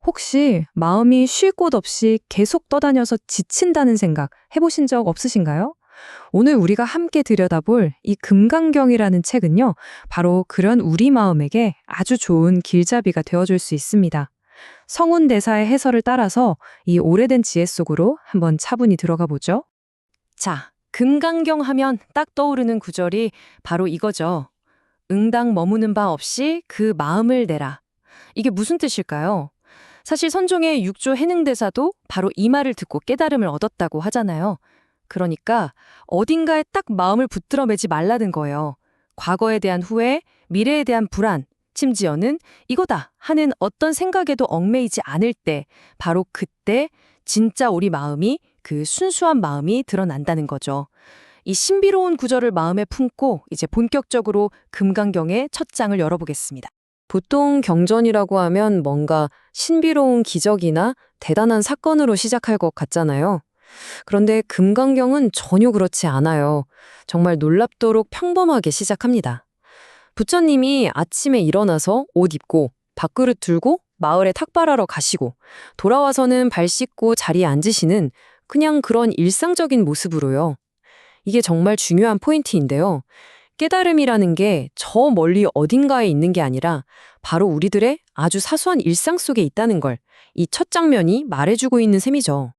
혹시 마음이 쉴 곳 없이 계속 떠다녀서 지친다는 생각 해보신 적 없으신가요? 오늘 우리가 함께 들여다볼 이 금강경이라는 책은요, 바로 그런 우리 마음에게 아주 좋은 길잡이가 되어줄 수 있습니다. 성운대사의 해설을 따라서 이 오래된 지혜 속으로 한번 차분히 들어가 보죠. 자, 금강경 하면 딱 떠오르는 구절이 바로 이거죠. 응당 머무는 바 없이 그 마음을 내라. 이게 무슨 뜻일까요? 사실 선종의 육조 해능대사도 바로 이 말을 듣고 깨달음을 얻었다고 하잖아요. 그러니까 어딘가에 딱 마음을 붙들어 매지 말라는 거예요. 과거에 대한 후회, 미래에 대한 불안, 심지어는 이거다 하는 어떤 생각에도 얽매이지 않을 때, 바로 그때 진짜 우리 마음이, 그 순수한 마음이 드러난다는 거죠. 이 신비로운 구절을 마음에 품고 이제 본격적으로 금강경의 첫 장을 열어보겠습니다. 보통 경전이라고 하면 뭔가 신비로운 기적이나 대단한 사건으로 시작할 것 같잖아요. 그런데 금강경은 전혀 그렇지 않아요. 정말 놀랍도록 평범하게 시작합니다. 부처님이 아침에 일어나서 옷 입고 밥그릇 들고 마을에 탁발하러 가시고 돌아와서는 발 씻고 자리에 앉으시는 그냥 그런 일상적인 모습으로요. 이게 정말 중요한 포인트인데요. 깨달음이라는 게 저 멀리 어딘가에 있는 게 아니라 바로 우리들의 아주 사소한 일상 속에 있다는 걸 이 첫 장면이 말해주고 있는 셈이죠.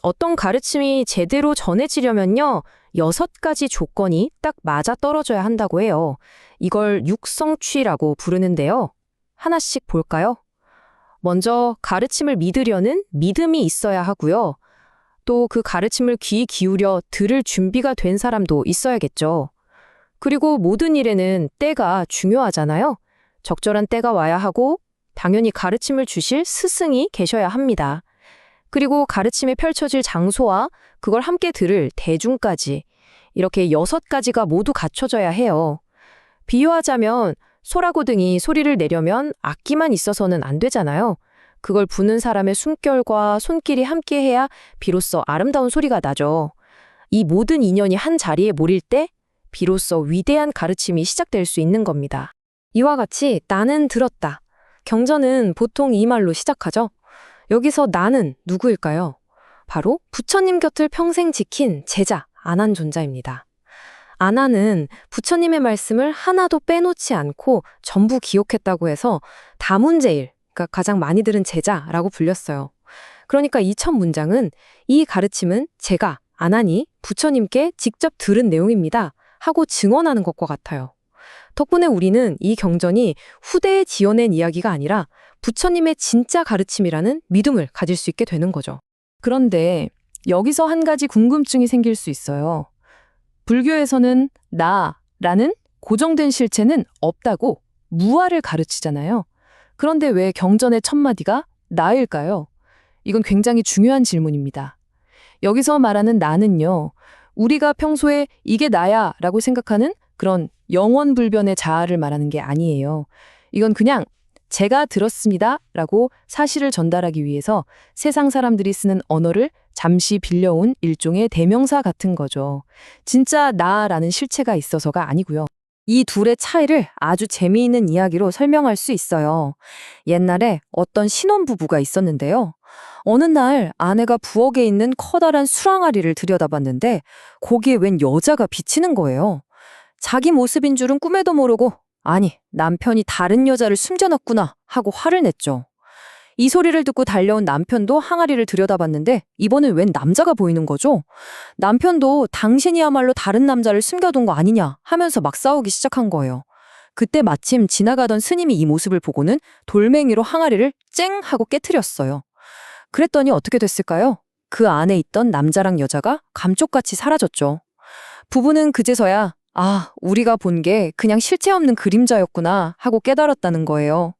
어떤 가르침이 제대로 전해지려면요, 6가지 조건이 딱 맞아 떨어져야 한다고 해요. 이걸 육성취라고 부르는데요. 하나씩 볼까요? 먼저 가르침을 믿으려는 믿음이 있어야 하고요. 또 그 가르침을 귀 기울여 들을 준비가 된 사람도 있어야겠죠. 그리고 모든 일에는 때가 중요하잖아요. 적절한 때가 와야 하고 당연히 가르침을 주실 스승이 계셔야 합니다. 그리고 가르침이 펼쳐질 장소와 그걸 함께 들을 대중까지, 이렇게 6가지가 모두 갖춰져야 해요. 비유하자면 소라고등이 소리를 내려면 악기만 있어서는 안 되잖아요. 그걸 부는 사람의 숨결과 손길이 함께해야 비로소 아름다운 소리가 나죠. 이 모든 인연이 한 자리에 모일 때 비로소 위대한 가르침이 시작될 수 있는 겁니다. 이와 같이 나는 들었다. 경전은 보통 이 말로 시작하죠. 여기서 나는 누구일까요? 바로 부처님 곁을 평생 지킨 제자 아난존자입니다. 아난은 부처님의 말씀을 하나도 빼놓지 않고 전부 기억했다고 해서 다문제일, 그러니까 가장 많이 들은 제자라고 불렸어요. 그러니까 이 첫 문장은 이 가르침은 제가, 아난이 부처님께 직접 들은 내용입니다 하고 증언하는 것과 같아요. 덕분에 우리는 이 경전이 후대에 지어낸 이야기가 아니라 부처님의 진짜 가르침이라는 믿음을 가질 수 있게 되는 거죠. 그런데 여기서 한 가지 궁금증이 생길 수 있어요. 불교에서는 나라는 고정된 실체는 없다고 무아를 가르치잖아요. 그런데 왜 경전의 첫 마디가 나일까요? 이건 굉장히 중요한 질문입니다. 여기서 말하는 나는요, 우리가 평소에 이게 나야 라고 생각하는 그런 영원불변의 자아를 말하는 게 아니에요. 이건 그냥 제가 들었습니다 라고 사실을 전달하기 위해서 세상 사람들이 쓰는 언어를 잠시 빌려온 일종의 대명사 같은 거죠. 진짜 나라는 실체가 있어서가 아니고요. 이 둘의 차이를 아주 재미있는 이야기로 설명할 수 있어요. 옛날에 어떤 신혼부부가 있었는데요. 어느 날 아내가 부엌에 있는 커다란 수랑아리를 들여다봤는데 거기에 웬 여자가 비치는 거예요. 자기 모습인 줄은 꿈에도 모르고, 아니, 남편이 다른 여자를 숨겨놨구나 하고 화를 냈죠. 이 소리를 듣고 달려온 남편도 항아리를 들여다봤는데 이번엔 웬 남자가 보이는 거죠. 남편도 당신이야말로 다른 남자를 숨겨둔 거 아니냐 하면서 막 싸우기 시작한 거예요. 그때 마침 지나가던 스님이 이 모습을 보고는 돌멩이로 항아리를 쨍 하고 깨트렸어요. 그랬더니 어떻게 됐을까요? 그 안에 있던 남자랑 여자가 감쪽같이 사라졌죠. 부부는 그제서야 우리가 본 게 그냥 실체 없는 그림자였구나 하고 깨달았다는 거예요.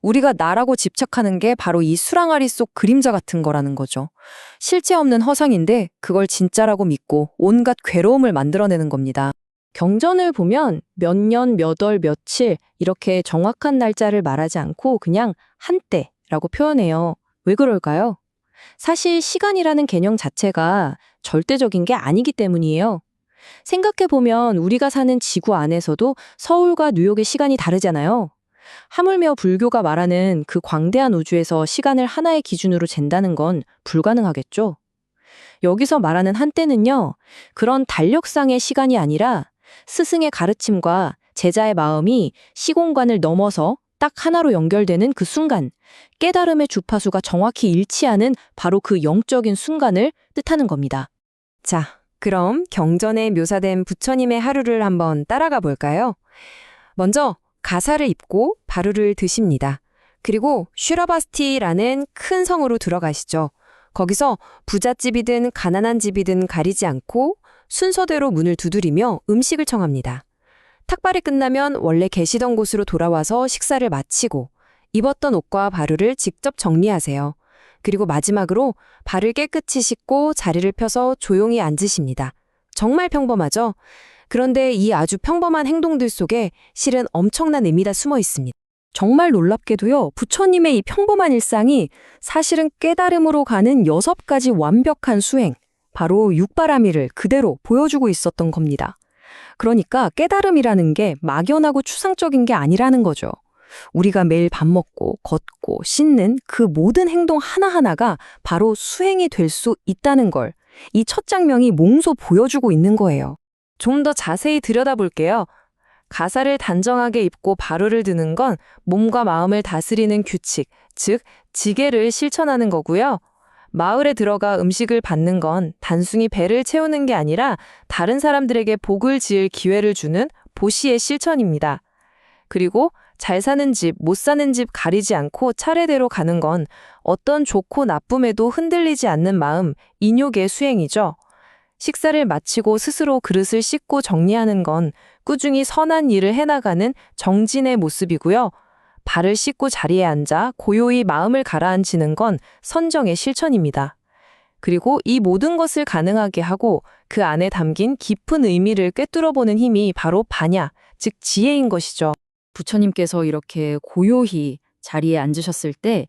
우리가 나라고 집착하는 게 바로 이 수랑아리 속 그림자 같은 거라는 거죠. 실체 없는 허상인데 그걸 진짜라고 믿고 온갖 괴로움을 만들어내는 겁니다. 경전을 보면 몇 년, 몇 월, 며칠 이렇게 정확한 날짜를 말하지 않고 그냥 한때라고 표현해요. 왜 그럴까요? 사실 시간이라는 개념 자체가 절대적인 게 아니기 때문이에요. 생각해보면 우리가 사는 지구 안에서도 서울과 뉴욕의 시간이 다르잖아요. 하물며 불교가 말하는 그 광대한 우주에서 시간을 하나의 기준으로 잰다는 건 불가능하겠죠? 여기서 말하는 한때는요, 그런 달력상의 시간이 아니라 스승의 가르침과 제자의 마음이 시공간을 넘어서 딱 하나로 연결되는 그 순간, 깨달음의 주파수가 정확히 일치하는 바로 그 영적인 순간을 뜻하는 겁니다. 자, 그럼 경전에 묘사된 부처님의 하루를 한번 따라가 볼까요? 먼저 가사를 입고 바루를 드십니다. 그리고 슈라바스티라는 큰 성으로 들어가시죠. 거기서 부잣집이든 가난한 집이든 가리지 않고 순서대로 문을 두드리며 음식을 청합니다. 탁발이 끝나면 원래 계시던 곳으로 돌아와서 식사를 마치고 입었던 옷과 바루를 직접 정리하세요. 그리고 마지막으로 발을 깨끗이 씻고 자리를 펴서 조용히 앉으십니다. 정말 평범하죠? 그런데 이 아주 평범한 행동들 속에 실은 엄청난 의미가 숨어 있습니다. 정말 놀랍게도요, 부처님의 이 평범한 일상이 사실은 깨달음으로 가는 6가지 완벽한 수행, 바로 육바라밀을 그대로 보여주고 있었던 겁니다. 그러니까 깨달음이라는 게 막연하고 추상적인 게 아니라는 거죠. 우리가 매일 밥 먹고 걷고 씻는 그 모든 행동 하나하나가 바로 수행이 될 수 있다는 걸 이 첫 장면이 몸소 보여주고 있는 거예요. 좀 더 자세히 들여다볼게요. 가사를 단정하게 입고 바루를 드는 건 몸과 마음을 다스리는 규칙, 즉 지계를 실천하는 거고요. 마을에 들어가 음식을 받는 건 단순히 배를 채우는 게 아니라 다른 사람들에게 복을 지을 기회를 주는 보시의 실천입니다. 그리고 잘 사는 집, 못 사는 집 가리지 않고 차례대로 가는 건 어떤 좋고 나쁨에도 흔들리지 않는 마음, 인욕의 수행이죠. 식사를 마치고 스스로 그릇을 씻고 정리하는 건 꾸준히 선한 일을 해나가는 정진의 모습이고요. 발을 씻고 자리에 앉아 고요히 마음을 가라앉히는 건 선정의 실천입니다. 그리고 이 모든 것을 가능하게 하고 그 안에 담긴 깊은 의미를 꿰뚫어보는 힘이 바로 바냐, 즉 지혜인 것이죠. 부처님께서 이렇게 고요히 자리에 앉으셨을 때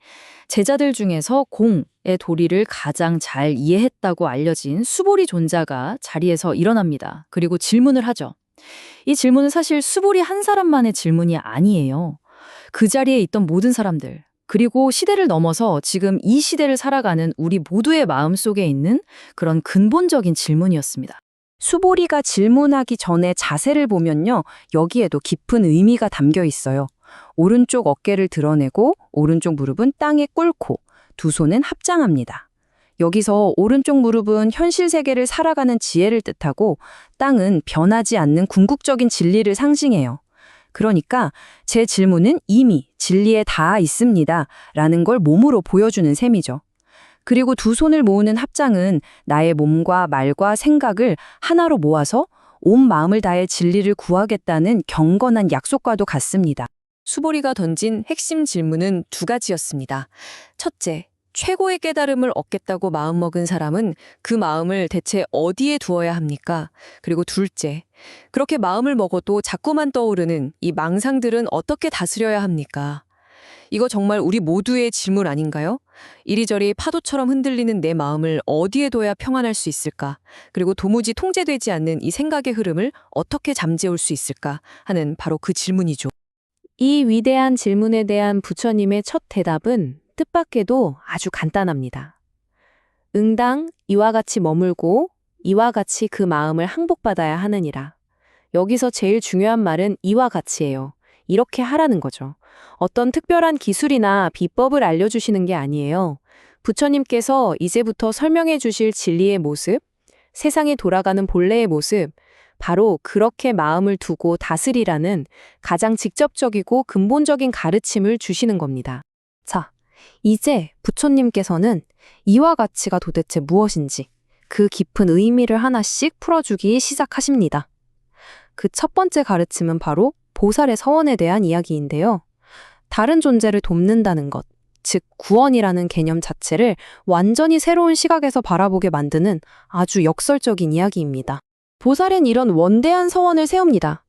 제자들 중에서 공의 도리를 가장 잘 이해했다고 알려진 수보리 존자가 자리에서 일어납니다. 그리고 질문을 하죠. 이 질문은 사실 수보리 한 사람만의 질문이 아니에요. 그 자리에 있던 모든 사람들, 그리고 시대를 넘어서 지금 이 시대를 살아가는 우리 모두의 마음속에 있는 그런 근본적인 질문이었습니다. 수보리가 질문하기 전에 자세를 보면요, 여기에도 깊은 의미가 담겨 있어요. 오른쪽 어깨를 드러내고 오른쪽 무릎은 땅에 꿇고 두 손은 합장합니다. 여기서 오른쪽 무릎은 현실 세계를 살아가는 지혜를 뜻하고 땅은 변하지 않는 궁극적인 진리를 상징해요. 그러니까 제 질문은 이미 진리에 닿아 있습니다. 라는 걸 몸으로 보여주는 셈이죠. 그리고 두 손을 모으는 합장은 나의 몸과 말과 생각을 하나로 모아서 온 마음을 다해 진리를 구하겠다는 경건한 약속과도 같습니다. 수보리가 던진 핵심 질문은 2가지였습니다. 첫째, 최고의 깨달음을 얻겠다고 마음먹은 사람은 그 마음을 대체 어디에 두어야 합니까? 그리고 둘째, 그렇게 마음을 먹어도 자꾸만 떠오르는 이 망상들은 어떻게 다스려야 합니까? 이거 정말 우리 모두의 질문 아닌가요? 이리저리 파도처럼 흔들리는 내 마음을 어디에 둬야 평안할 수 있을까? 그리고 도무지 통제되지 않는 이 생각의 흐름을 어떻게 잠재울 수 있을까? 하는 바로 그 질문이죠. 이 위대한 질문에 대한 부처님의 첫 대답은 뜻밖에도 아주 간단합니다. 응당 이와 같이 머물고 이와 같이 그 마음을 항복받아야 하느니라. 여기서 제일 중요한 말은 이와 같이예요. 이렇게 하라는 거죠. 어떤 특별한 기술이나 비법을 알려주시는 게 아니에요. 부처님께서 이제부터 설명해 주실 진리의 모습, 세상이 돌아가는 본래의 모습, 바로 그렇게 마음을 두고 다스리라는 가장 직접적이고 근본적인 가르침을 주시는 겁니다. 자, 이제 부처님께서는 이와 같이가 도대체 무엇인지 그 깊은 의미를 하나씩 풀어주기 시작하십니다. 그 첫 번째 가르침은 바로 보살의 서원에 대한 이야기인데요. 다른 존재를 돕는다는 것, 즉 구원이라는 개념 자체를 완전히 새로운 시각에서 바라보게 만드는 아주 역설적인 이야기입니다. 보살은 이런 원대한 서원을 세웁니다.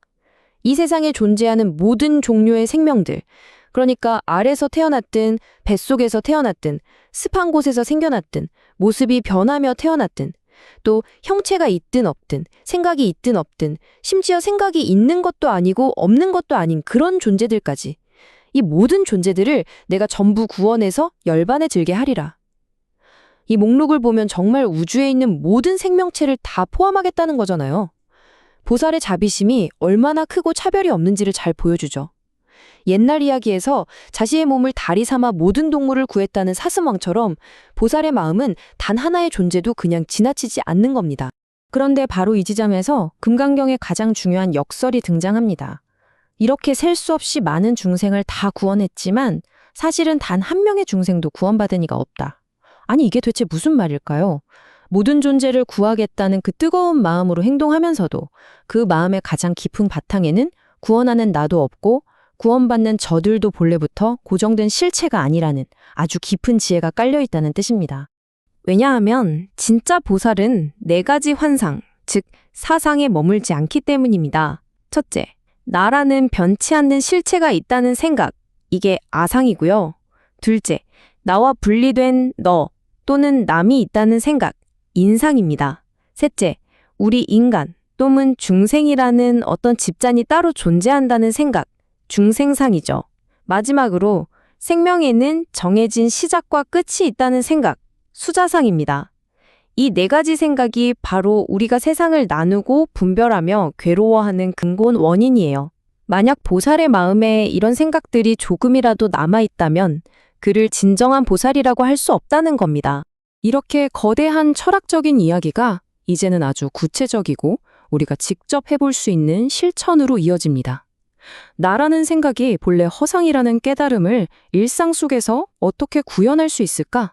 이 세상에 존재하는 모든 종류의 생명들, 그러니까 알에서 태어났든 뱃속에서 태어났든 습한 곳에서 생겨났든 모습이 변하며 태어났든 또 형체가 있든 없든 생각이 있든 없든 심지어 생각이 있는 것도 아니고 없는 것도 아닌 그런 존재들까지 이 모든 존재들을 내가 전부 구원해서 열반에 들게 하리라. 이 목록을 보면 정말 우주에 있는 모든 생명체를 다 포함하겠다는 거잖아요. 보살의 자비심이 얼마나 크고 차별이 없는지를 잘 보여주죠. 옛날 이야기에서 자신의 몸을 다리 삼아 모든 동물을 구했다는 사슴왕처럼 보살의 마음은 단 하나의 존재도 그냥 지나치지 않는 겁니다. 그런데 바로 이 지점에서 금강경의 가장 중요한 역설이 등장합니다. 이렇게 셀 수 없이 많은 중생을 다 구원했지만 사실은 단 한 명의 중생도 구원받은 이가 없다. 아니 이게 대체 무슨 말일까요? 모든 존재를 구하겠다는 그 뜨거운 마음으로 행동하면서도 그 마음의 가장 깊은 바탕에는 구원하는 나도 없고 구원받는 저들도 본래부터 고정된 실체가 아니라는 아주 깊은 지혜가 깔려 있다는 뜻입니다. 왜냐하면 진짜 보살은 네 가지 환상, 즉 사상에 머물지 않기 때문입니다. 첫째, 나라는 변치 않는 실체가 있다는 생각, 이게 아상이고요. 둘째, 나와 분리된 너 또는 남이 있다는 생각, 인상입니다. 셋째, 우리 인간 또는 중생이라는 어떤 집단이 따로 존재한다는 생각, 중생상이죠. 마지막으로 생명에는 정해진 시작과 끝이 있다는 생각, 수자상입니다. 이 네 가지 생각이 바로 우리가 세상을 나누고 분별하며 괴로워하는 근본 원인이에요. 만약 보살의 마음에 이런 생각들이 조금이라도 남아있다면 그를 진정한 보살이라고 할 수 없다는 겁니다. 이렇게 거대한 철학적인 이야기가 이제는 아주 구체적이고 우리가 직접 해볼 수 있는 실천으로 이어집니다. 나라는 생각이 본래 허상이라는 깨달음을 일상 속에서 어떻게 구현할 수 있을까?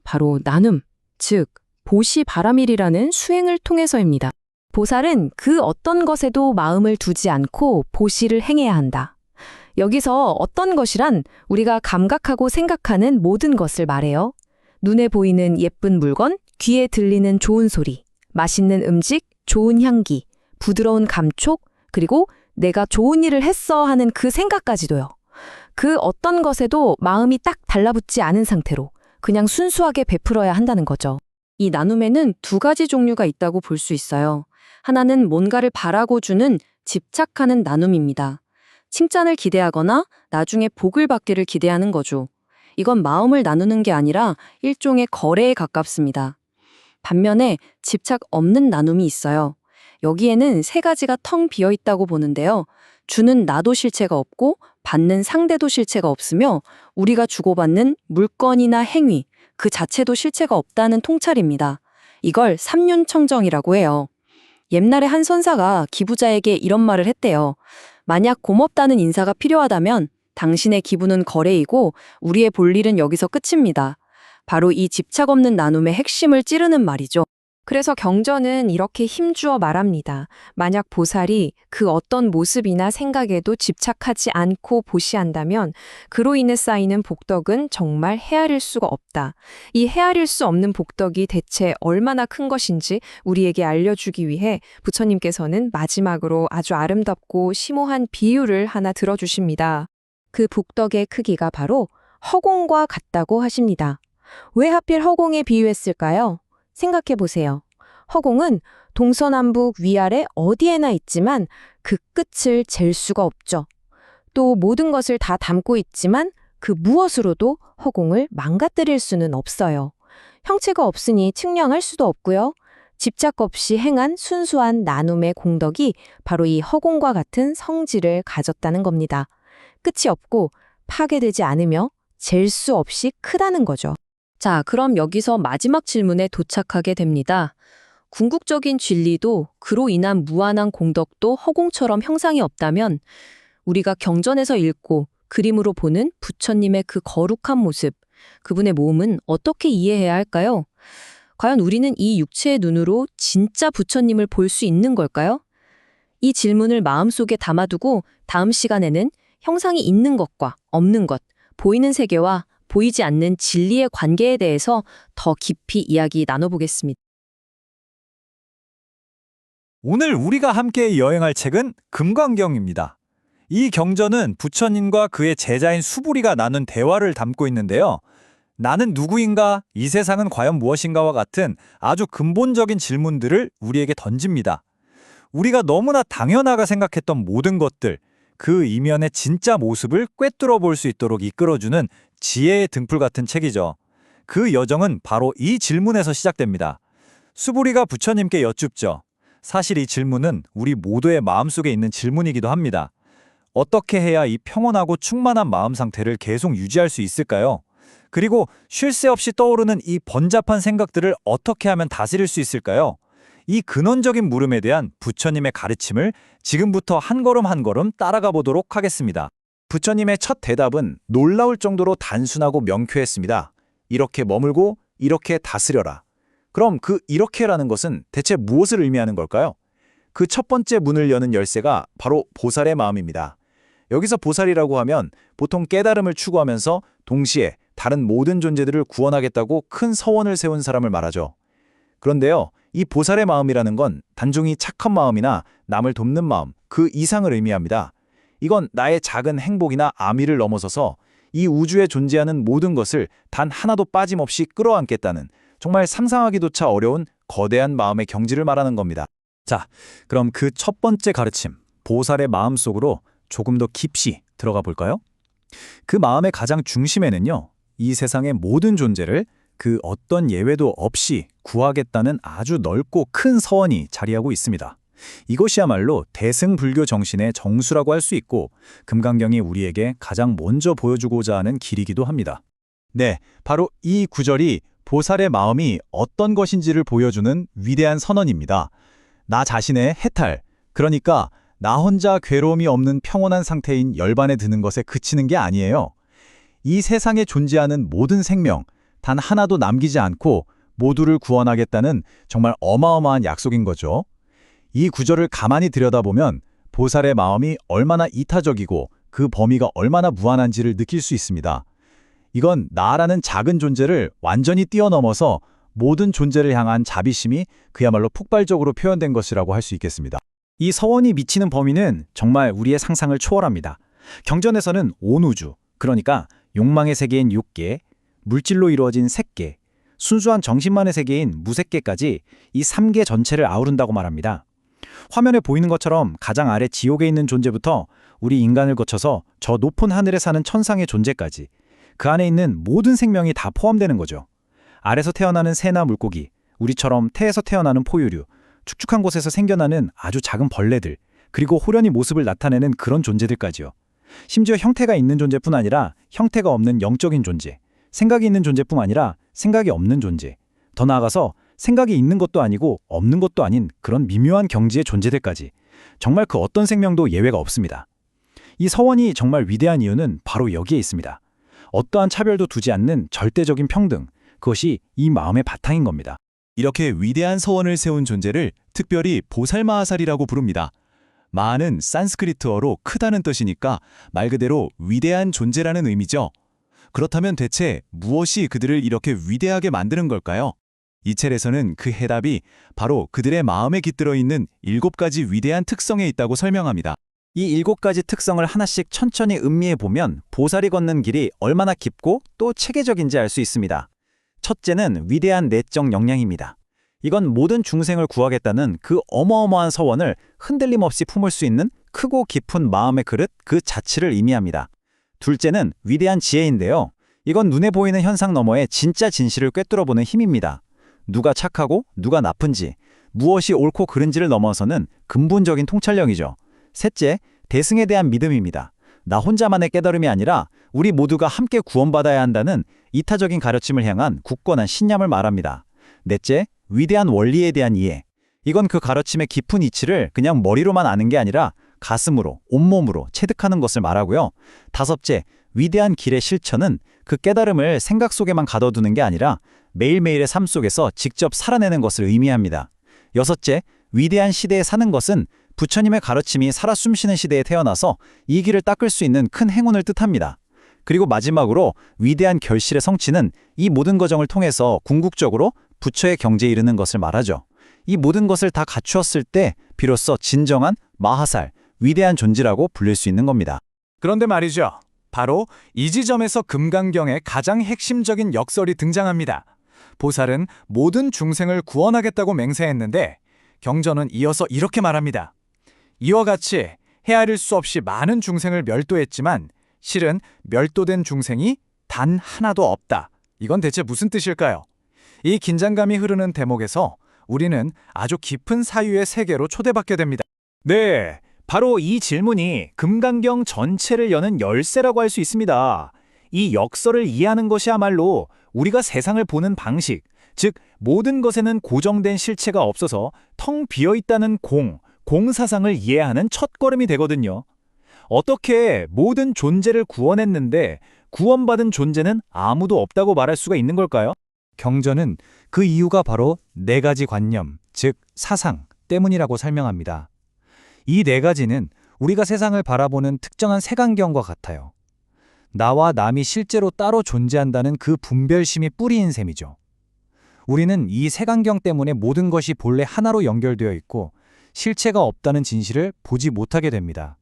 바로 나눔, 즉 보시바라밀이라는 수행을 통해서입니다. 보살은 그 어떤 것에도 마음을 두지 않고 보시를 행해야 한다. 여기서 어떤 것이란 우리가 감각하고 생각하는 모든 것을 말해요. 눈에 보이는 예쁜 물건, 귀에 들리는 좋은 소리, 맛있는 음식, 좋은 향기, 부드러운 감촉, 그리고 내가 좋은 일을 했어 하는 그 생각까지도요. 그 어떤 것에도 마음이 딱 달라붙지 않은 상태로 그냥 순수하게 베풀어야 한다는 거죠. 이 나눔에는 두 가지 종류가 있다고 볼 수 있어요. 하나는 뭔가를 바라고 주는 집착하는 나눔입니다. 칭찬을 기대하거나 나중에 복을 받기를 기대하는 거죠. 이건 마음을 나누는 게 아니라 일종의 거래에 가깝습니다. 반면에 집착 없는 나눔이 있어요. 여기에는 세 가지가 텅 비어 있다고 보는데요. 주는 나도 실체가 없고 받는 상대도 실체가 없으며 우리가 주고받는 물건이나 행위, 그 자체도 실체가 없다는 통찰입니다. 이걸 삼륜청정이라고 해요. 옛날에 한 선사가 기부자에게 이런 말을 했대요. 만약 고맙다는 인사가 필요하다면 당신의 기부는 거래이고 우리의 볼일은 여기서 끝입니다. 바로 이 집착 없는 나눔의 핵심을 찌르는 말이죠. 그래서 경전은 이렇게 힘주어 말합니다. 만약 보살이 그 어떤 모습이나 생각에도 집착하지 않고 보시한다면 그로 인해 쌓이는 복덕은 정말 헤아릴 수가 없다. 이 헤아릴 수 없는 복덕이 대체 얼마나 큰 것인지 우리에게 알려주기 위해 부처님께서는 마지막으로 아주 아름답고 심오한 비유를 하나 들어주십니다. 그 복덕의 크기가 바로 허공과 같다고 하십니다. 왜 하필 허공에 비유했을까요? 생각해 보세요. 허공은 동서남북 위아래 어디에나 있지만 그 끝을 잴 수가 없죠. 또 모든 것을 다 담고 있지만 그 무엇으로도 허공을 망가뜨릴 수는 없어요. 형체가 없으니 측량할 수도 없고요. 집착 없이 행한 순수한 나눔의 공덕이 바로 이 허공과 같은 성질을 가졌다는 겁니다. 끝이 없고 파괴되지 않으며 잴 수 없이 크다는 거죠. 자, 그럼 여기서 마지막 질문에 도착하게 됩니다. 궁극적인 진리도 그로 인한 무한한 공덕도 허공처럼 형상이 없다면 우리가 경전에서 읽고 그림으로 보는 부처님의 그 거룩한 모습, 그분의 모험은 어떻게 이해해야 할까요? 과연 우리는 이 육체의 눈으로 진짜 부처님을 볼 수 있는 걸까요? 이 질문을 마음속에 담아두고 다음 시간에는 형상이 있는 것과 없는 것, 보이는 세계와 보이지 않는 진리의 관계에 대해서 더 깊이 이야기 나눠보겠습니다. 오늘 우리가 함께 여행할 책은 금강경입니다. 이 경전은 부처님과 그의 제자인 수부리가 나눈 대화를 담고 있는데요. 나는 누구인가? 이 세상은 과연 무엇인가와 같은 아주 근본적인 질문들을 우리에게 던집니다. 우리가 너무나 당연하게 생각했던 모든 것들, 그 이면의 진짜 모습을 꿰뚫어 볼 수 있도록 이끌어주는 지혜의 등불 같은 책이죠. 그 여정은 바로 이 질문에서 시작됩니다. 수부리가 부처님께 여쭙죠. 사실 이 질문은 우리 모두의 마음속에 있는 질문이기도 합니다. 어떻게 해야 이 평온하고 충만한 마음 상태를 계속 유지할 수 있을까요? 그리고 쉴 새 없이 떠오르는 이 번잡한 생각들을 어떻게 하면 다스릴 수 있을까요? 이 근원적인 물음에 대한 부처님의 가르침을 지금부터 한 걸음 한 걸음 따라가 보도록 하겠습니다. 부처님의 첫 대답은 놀라울 정도로 단순하고 명쾌했습니다. 이렇게 머물고 이렇게 다스려라. 그럼 그 이렇게라는 것은 대체 무엇을 의미하는 걸까요? 그 첫 번째 문을 여는 열쇠가 바로 보살의 마음입니다. 여기서 보살이라고 하면 보통 깨달음을 추구하면서 동시에 다른 모든 존재들을 구원하겠다고 큰 서원을 세운 사람을 말하죠. 그런데요, 이 보살의 마음이라는 건 단종이 착한 마음이나 남을 돕는 마음, 그 이상을 의미합니다. 이건 나의 작은 행복이나 암의를 넘어서서 이 우주에 존재하는 모든 것을 단 하나도 빠짐없이 끌어안겠다는 정말 상상하기조차 어려운 거대한 마음의 경지를 말하는 겁니다. 자, 그럼 그 첫 번째 가르침, 보살의 마음 속으로 조금 더 깊이 들어가 볼까요? 그 마음의 가장 중심에는요, 이 세상의 모든 존재를 그 어떤 예외도 없이 구하겠다는 아주 넓고 큰 서원이 자리하고 있습니다. 이것이야말로 대승불교 정신의 정수라고 할 수 있고 금강경이 우리에게 가장 먼저 보여주고자 하는 길이기도 합니다. 네, 바로 이 구절이 보살의 마음이 어떤 것인지를 보여주는 위대한 선언입니다. 나 자신의 해탈, 그러니까 나 혼자 괴로움이 없는 평온한 상태인 열반에 드는 것에 그치는 게 아니에요. 이 세상에 존재하는 모든 생명, 단 하나도 남기지 않고 모두를 구원하겠다는 정말 어마어마한 약속인 거죠. 이 구절을 가만히 들여다보면 보살의 마음이 얼마나 이타적이고 그 범위가 얼마나 무한한지를 느낄 수 있습니다. 이건 나라는 작은 존재를 완전히 뛰어넘어서 모든 존재를 향한 자비심이 그야말로 폭발적으로 표현된 것이라고 할 수 있겠습니다. 이 서원이 미치는 범위는 정말 우리의 상상을 초월합니다. 경전에서는 온 우주, 그러니까 욕망의 세계인 6개, 물질로 이루어진 색계, 순수한 정신만의 세계인 무색계까지 이 3개 전체를 아우른다고 말합니다. 화면에 보이는 것처럼 가장 아래 지옥에 있는 존재부터 우리 인간을 거쳐서 저 높은 하늘에 사는 천상의 존재까지 그 안에 있는 모든 생명이 다 포함되는 거죠. 아래서 태어나는 새나 물고기, 우리처럼 태에서 태어나는 포유류, 축축한 곳에서 생겨나는 아주 작은 벌레들, 그리고 호련히 모습을 나타내는 그런 존재들까지요. 심지어 형태가 있는 존재뿐 아니라 형태가 없는 영적인 존재, 생각이 있는 존재뿐 아니라 생각이 없는 존재, 더 나아가서 생각이 있는 것도 아니고 없는 것도 아닌 그런 미묘한 경지의 존재들까지 정말 그 어떤 생명도 예외가 없습니다. 이 서원이 정말 위대한 이유는 바로 여기에 있습니다. 어떠한 차별도 두지 않는 절대적인 평등, 그것이 이 마음의 바탕인 겁니다. 이렇게 위대한 서원을 세운 존재를 특별히 보살마하살이라고 부릅니다. 마하는 산스크리트어로 크다는 뜻이니까 말 그대로 위대한 존재라는 의미죠. 그렇다면 대체 무엇이 그들을 이렇게 위대하게 만드는 걸까요? 이 첼에서는 그 해답이 바로 그들의 마음에 깃들어 있는 7가지 위대한 특성에 있다고 설명합니다. 이 7가지 특성을 하나씩 천천히 음미해 보면 보살이 걷는 길이 얼마나 깊고 또 체계적인지 알 수 있습니다. 첫째는 위대한 내적 역량입니다. 이건 모든 중생을 구하겠다는 그 어마어마한 서원을 흔들림 없이 품을 수 있는 크고 깊은 마음의 그릇 그 자체를 의미합니다. 둘째는 위대한 지혜인데요. 이건 눈에 보이는 현상 너머의 진짜 진실을 꿰뚫어보는 힘입니다. 누가 착하고 누가 나쁜지, 무엇이 옳고 그른지를 넘어서는 근본적인 통찰력이죠. 셋째, 대승에 대한 믿음입니다. 나 혼자만의 깨달음이 아니라 우리 모두가 함께 구원받아야 한다는 이타적인 가르침을 향한 굳건한 신념을 말합니다. 넷째, 위대한 원리에 대한 이해. 이건 그 가르침의 깊은 이치를 그냥 머리로만 아는 게 아니라 가슴으로, 온몸으로 체득하는 것을 말하고요. 다섯째, 위대한 길의 실천은 그 깨달음을 생각 속에만 가둬두는 게 아니라 매일매일의 삶 속에서 직접 살아내는 것을 의미합니다. 여섯째, 위대한 시대에 사는 것은 부처님의 가르침이 살아 숨쉬는 시대에 태어나서 이 길을 닦을 수 있는 큰 행운을 뜻합니다. 그리고 마지막으로 위대한 결실의 성취는 이 모든 과정을 통해서 궁극적으로 부처의 경지에 이르는 것을 말하죠. 이 모든 것을 다 갖추었을 때 비로소 진정한 마하살, 위대한 존재라고 불릴 수 있는 겁니다. 그런데 말이죠. 바로 이 지점에서 금강경의 가장 핵심적인 역설이 등장합니다. 보살은 모든 중생을 구원하겠다고 맹세했는데 경전은 이어서 이렇게 말합니다. 이와 같이 헤아릴 수 없이 많은 중생을 멸도했지만 실은 멸도된 중생이 단 하나도 없다. 이건 대체 무슨 뜻일까요? 이 긴장감이 흐르는 대목에서 우리는 아주 깊은 사유의 세계로 초대받게 됩니다. 네, 바로 이 질문이 금강경 전체를 여는 열쇠라고 할 수 있습니다. 이 역설을 이해하는 것이야말로 우리가 세상을 보는 방식, 즉 모든 것에는 고정된 실체가 없어서 텅 비어있다는 공사상을 이해하는 첫걸음이 되거든요. 어떻게 모든 존재를 구원했는데 구원받은 존재는 아무도 없다고 말할 수가 있는 걸까요? 경전은 그 이유가 바로 네 가지 관념, 즉 사상 때문이라고 설명합니다. 이 네 가지는 우리가 세상을 바라보는 특정한 색안경과 같아요. 나와 남이 실제로 따로 존재한다는 그 분별심이 뿌리인 셈이죠. 우리는 이 색안경 때문에 모든 것이 본래 하나로 연결되어 있고 실체가 없다는 진실을 보지 못하게 됩니다.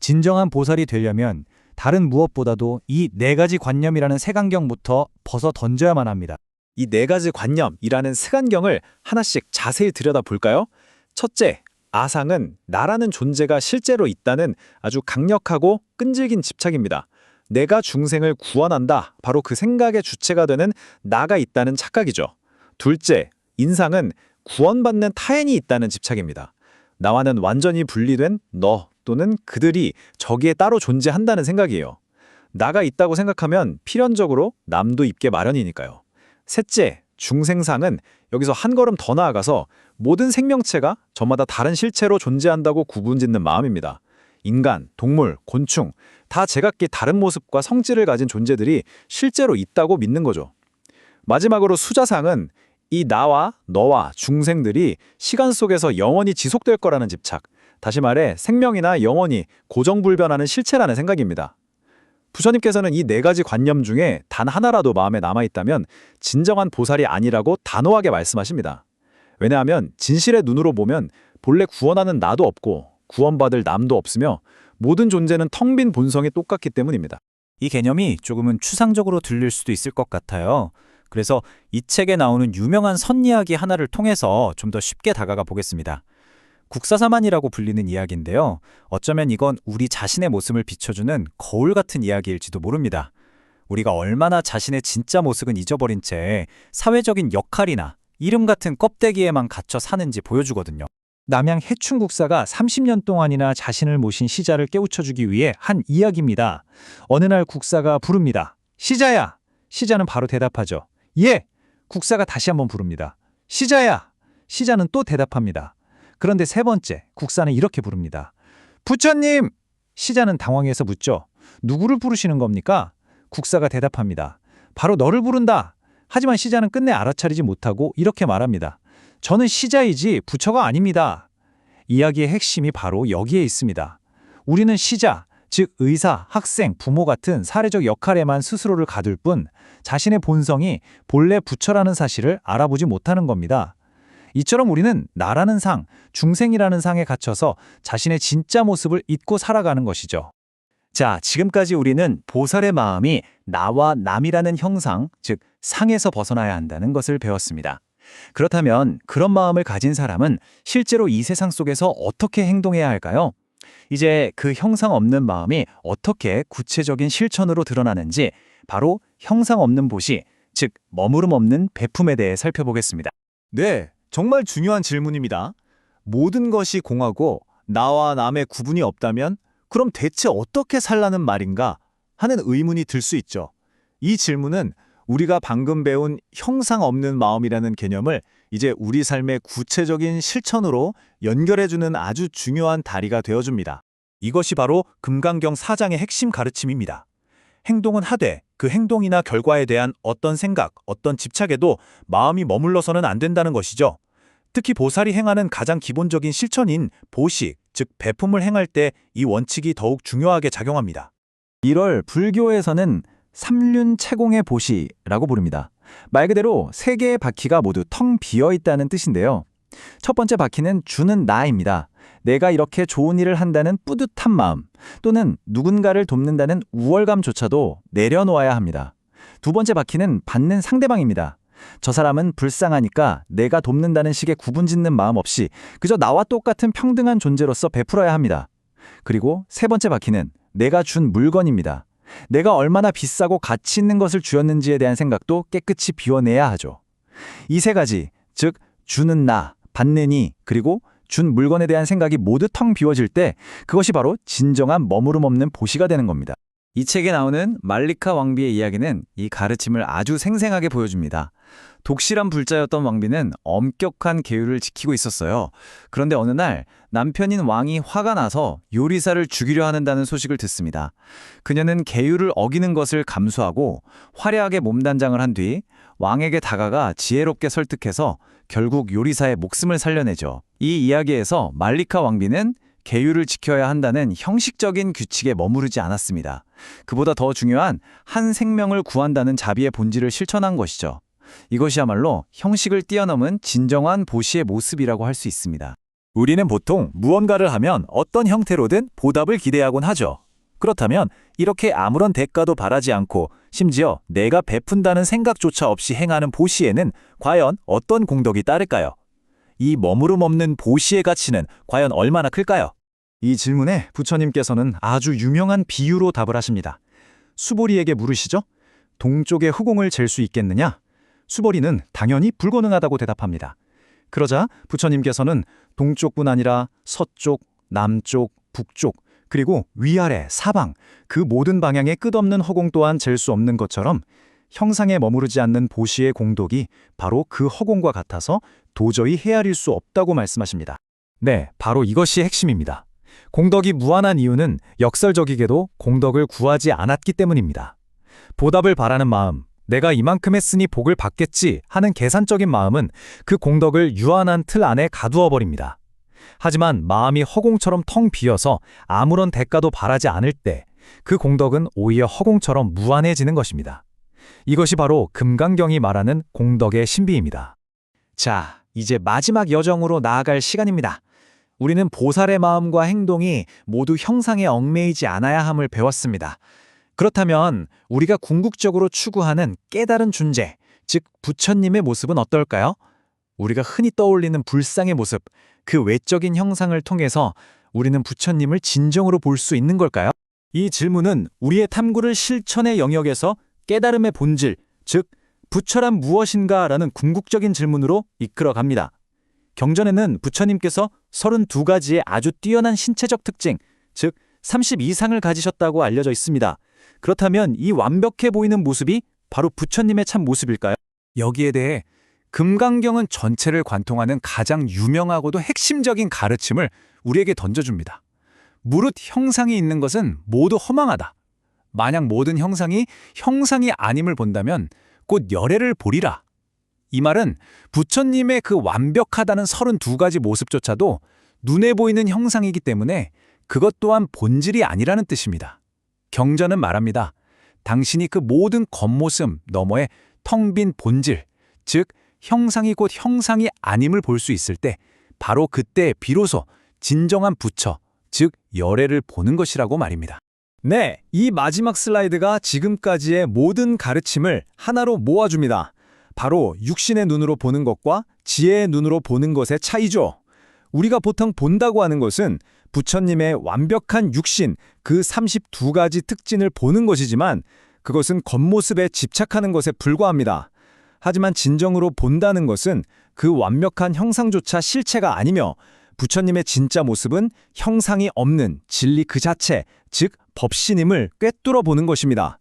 진정한 보살이 되려면 다른 무엇보다도 이 네 가지 관념이라는 색안경부터 벗어 던져야만 합니다. 이 네 가지 관념이라는 색안경을 하나씩 자세히 들여다볼까요? 첫째, 아상은 나라는 존재가 실제로 있다는 아주 강력하고 끈질긴 집착입니다. 내가 중생을 구원한다. 바로 그 생각의 주체가 되는 나가 있다는 착각이죠. 둘째, 인상은 구원받는 타인이 있다는 집착입니다. 나와는 완전히 분리된 너 또는 그들이 저기에 따로 존재한다는 생각이에요. 나가 있다고 생각하면 필연적으로 남도 있게 마련이니까요. 셋째, 중생상은 여기서 한 걸음 더 나아가서 모든 생명체가 저마다 다른 실체로 존재한다고 구분짓는 마음입니다. 인간, 동물, 곤충 다 제각기 다른 모습과 성질을 가진 존재들이 실제로 있다고 믿는 거죠. 마지막으로 수자상은 이 나와 너와 중생들이 시간 속에서 영원히 지속될 거라는 집착, 다시 말해 생명이나 영혼이 고정불변하는 실체라는 생각입니다. 부처님께서는 이 네 가지 관념 중에 단 하나라도 마음에 남아있다면 진정한 보살이 아니라고 단호하게 말씀하십니다. 왜냐하면 진실의 눈으로 보면 본래 구원하는 나도 없고 구원받을 남도 없으며 모든 존재는 텅 빈 본성이 똑같기 때문입니다. 이 개념이 조금은 추상적으로 들릴 수도 있을 것 같아요. 그래서 이 책에 나오는 유명한 선 이야기 하나를 통해서 좀 더 쉽게 다가가 보겠습니다. 국사사만이라고 불리는 이야기인데요. 어쩌면 이건 우리 자신의 모습을 비춰주는 거울 같은 이야기일지도 모릅니다. 우리가 얼마나 자신의 진짜 모습은 잊어버린 채 사회적인 역할이나 이름 같은 껍데기에만 갇혀 사는지 보여주거든요. 남양 해충국사가 30년 동안이나 자신을 모신 시자를 깨우쳐주기 위해 한 이야기입니다. 어느 날 국사가 부릅니다. 시자야! 시자는 바로 대답하죠. 예! 국사가 다시 한번 부릅니다. 시자야! 시자는 또 대답합니다. 그런데 세 번째, 국사는 이렇게 부릅니다. 부처님! 시자는 당황해서 묻죠. 누구를 부르시는 겁니까? 국사가 대답합니다. 바로 너를 부른다. 하지만 시자는 끝내 알아차리지 못하고 이렇게 말합니다. 저는 시자이지 부처가 아닙니다. 이야기의 핵심이 바로 여기에 있습니다. 우리는 시자, 즉 의사, 학생, 부모 같은 사회적 역할에만 스스로를 가둘 뿐 자신의 본성이 본래 부처라는 사실을 알아보지 못하는 겁니다. 이처럼 우리는 나라는 상, 중생이라는 상에 갇혀서 자신의 진짜 모습을 잊고 살아가는 것이죠. 자, 지금까지 우리는 보살의 마음이 나와 남이라는 형상, 즉 상에서 벗어나야 한다는 것을 배웠습니다. 그렇다면 그런 마음을 가진 사람은 실제로 이 세상 속에서 어떻게 행동해야 할까요? 이제 그 형상 없는 마음이 어떻게 구체적인 실천으로 드러나는지 바로 형상 없는 보시, 즉 머무름 없는 베품에 대해 살펴보겠습니다. 네, 정말 중요한 질문입니다. 모든 것이 공하고 나와 남의 구분이 없다면 그럼 대체 어떻게 살라는 말인가 하는 의문이 들 수 있죠. 이 질문은 우리가 방금 배운 형상 없는 마음이라는 개념을 이제 우리 삶의 구체적인 실천으로 연결해주는 아주 중요한 다리가 되어줍니다. 이것이 바로 금강경 4장의 핵심 가르침입니다. 행동은 하되 그 행동이나 결과에 대한 어떤 생각, 어떤 집착에도 마음이 머물러서는 안 된다는 것이죠. 특히 보살이 행하는 가장 기본적인 실천인 보식, 즉 베품을 행할 때 이 원칙이 더욱 중요하게 작용합니다. 이를 불교에서는 삼륜체공의 보시라고 부릅니다. 말 그대로 세 개의 바퀴가 모두 텅 비어 있다는 뜻인데요. 첫 번째 바퀴는 주는 나입니다. 내가 이렇게 좋은 일을 한다는 뿌듯한 마음 또는 누군가를 돕는다는 우월감조차도 내려놓아야 합니다. 두 번째 바퀴는 받는 상대방입니다. 저 사람은 불쌍하니까 내가 돕는다는 식의 구분짓는 마음 없이 그저 나와 똑같은 평등한 존재로서 베풀어야 합니다. 그리고 세 번째 바퀴는 내가 준 물건입니다. 내가 얼마나 비싸고 가치 있는 것을 주었는지에 대한 생각도 깨끗이 비워내야 하죠. 이 세 가지, 즉 주는 나, 받는 이, 그리고 준 물건에 대한 생각이 모두 텅 비워질 때 그것이 바로 진정한 머무름 없는 보시가 되는 겁니다. 이 책에 나오는 말리카 왕비의 이야기는 이 가르침을 아주 생생하게 보여줍니다. 독실한 불자였던 왕비는 엄격한 계율을 지키고 있었어요. 그런데 어느 날 남편인 왕이 화가 나서 요리사를 죽이려 한다는 소식을 듣습니다. 그녀는 계율을 어기는 것을 감수하고 화려하게 몸단장을 한 뒤 왕에게 다가가 지혜롭게 설득해서 결국 요리사의 목숨을 살려내죠. 이 이야기에서 말리카 왕비는 계율을 지켜야 한다는 형식적인 규칙에 머무르지 않았습니다. 그보다 더 중요한 한 생명을 구한다는 자비의 본질을 실천한 것이죠. 이것이야말로 형식을 뛰어넘은 진정한 보시의 모습이라고 할 수 있습니다. 우리는 보통 무언가를 하면 어떤 형태로든 보답을 기대하곤 하죠. 그렇다면 이렇게 아무런 대가도 바라지 않고 심지어 내가 베푼다는 생각조차 없이 행하는 보시에는 과연 어떤 공덕이 따를까요? 이 머무름 없는 보시의 가치는 과연 얼마나 클까요? 이 질문에 부처님께서는 아주 유명한 비유로 답을 하십니다. 수보리에게 물으시죠? 동쪽의 후공을 잴 수 있겠느냐? 수보리는 당연히 불가능하다고 대답합니다. 그러자 부처님께서는 동쪽뿐 아니라 서쪽, 남쪽, 북쪽, 그리고 위아래, 사방, 그 모든 방향의 끝없는 허공 또한 잴 수 없는 것처럼 형상에 머무르지 않는 보시의 공덕이 바로 그 허공과 같아서 도저히 헤아릴 수 없다고 말씀하십니다. 네, 바로 이것이 핵심입니다. 공덕이 무한한 이유는 역설적이게도 공덕을 구하지 않았기 때문입니다. 보답을 바라는 마음, 내가 이만큼 했으니 복을 받겠지 하는 계산적인 마음은 그 공덕을 유한한 틀 안에 가두어 버립니다. 하지만 마음이 허공처럼 텅 비어서 아무런 대가도 바라지 않을 때 그 공덕은 오히려 허공처럼 무한해지는 것입니다. 이것이 바로 금강경이 말하는 공덕의 신비입니다. 자, 이제 마지막 여정으로 나아갈 시간입니다. 우리는 보살의 마음과 행동이 모두 형상에 얽매이지 않아야 함을 배웠습니다. 그렇다면 우리가 궁극적으로 추구하는 깨달은 존재, 즉 부처님의 모습은 어떨까요? 우리가 흔히 떠올리는 불상의 모습, 그 외적인 형상을 통해서 우리는 부처님을 진정으로 볼 수 있는 걸까요? 이 질문은 우리의 탐구를 실천의 영역에서 깨달음의 본질, 즉 부처란 무엇인가라는 궁극적인 질문으로 이끌어갑니다. 경전에는 부처님께서 32가지의 아주 뛰어난 신체적 특징, 즉 30 이상을 가지셨다고 알려져 있습니다. 그렇다면 이 완벽해 보이는 모습이 바로 부처님의 참 모습일까요? 여기에 대해 금강경은 전체를 관통하는 가장 유명하고도 핵심적인 가르침을 우리에게 던져줍니다. 무릇 형상이 있는 것은 모두 허망하다. 만약 모든 형상이 아님을 본다면 곧 열애를 보리라. 이 말은 부처님의 그 완벽하다는 32가지 모습조차도 눈에 보이는 형상이기 때문에 그것 또한 본질이 아니라는 뜻입니다. 경전은 말합니다. 당신이 그 모든 겉모습 너머의 텅 빈 본질, 즉 형상이 곧 형상이 아님을 볼 수 있을 때 바로 그때 비로소 진정한 부처, 즉 열애를 보는 것이라고 말입니다. 네, 이 마지막 슬라이드가 지금까지의 모든 가르침을 하나로 모아줍니다. 바로 육신의 눈으로 보는 것과 지혜의 눈으로 보는 것의 차이죠. 우리가 보통 본다고 하는 것은 부처님의 완벽한 육신, 그 32가지 특징을 보는 것이지만 그것은 겉모습에 집착하는 것에 불과합니다. 하지만 진정으로 본다는 것은 그 완벽한 형상조차 실체가 아니며 부처님의 진짜 모습은 형상이 없는 진리 그 자체, 즉 법신임을 꿰뚫어 보는 것입니다.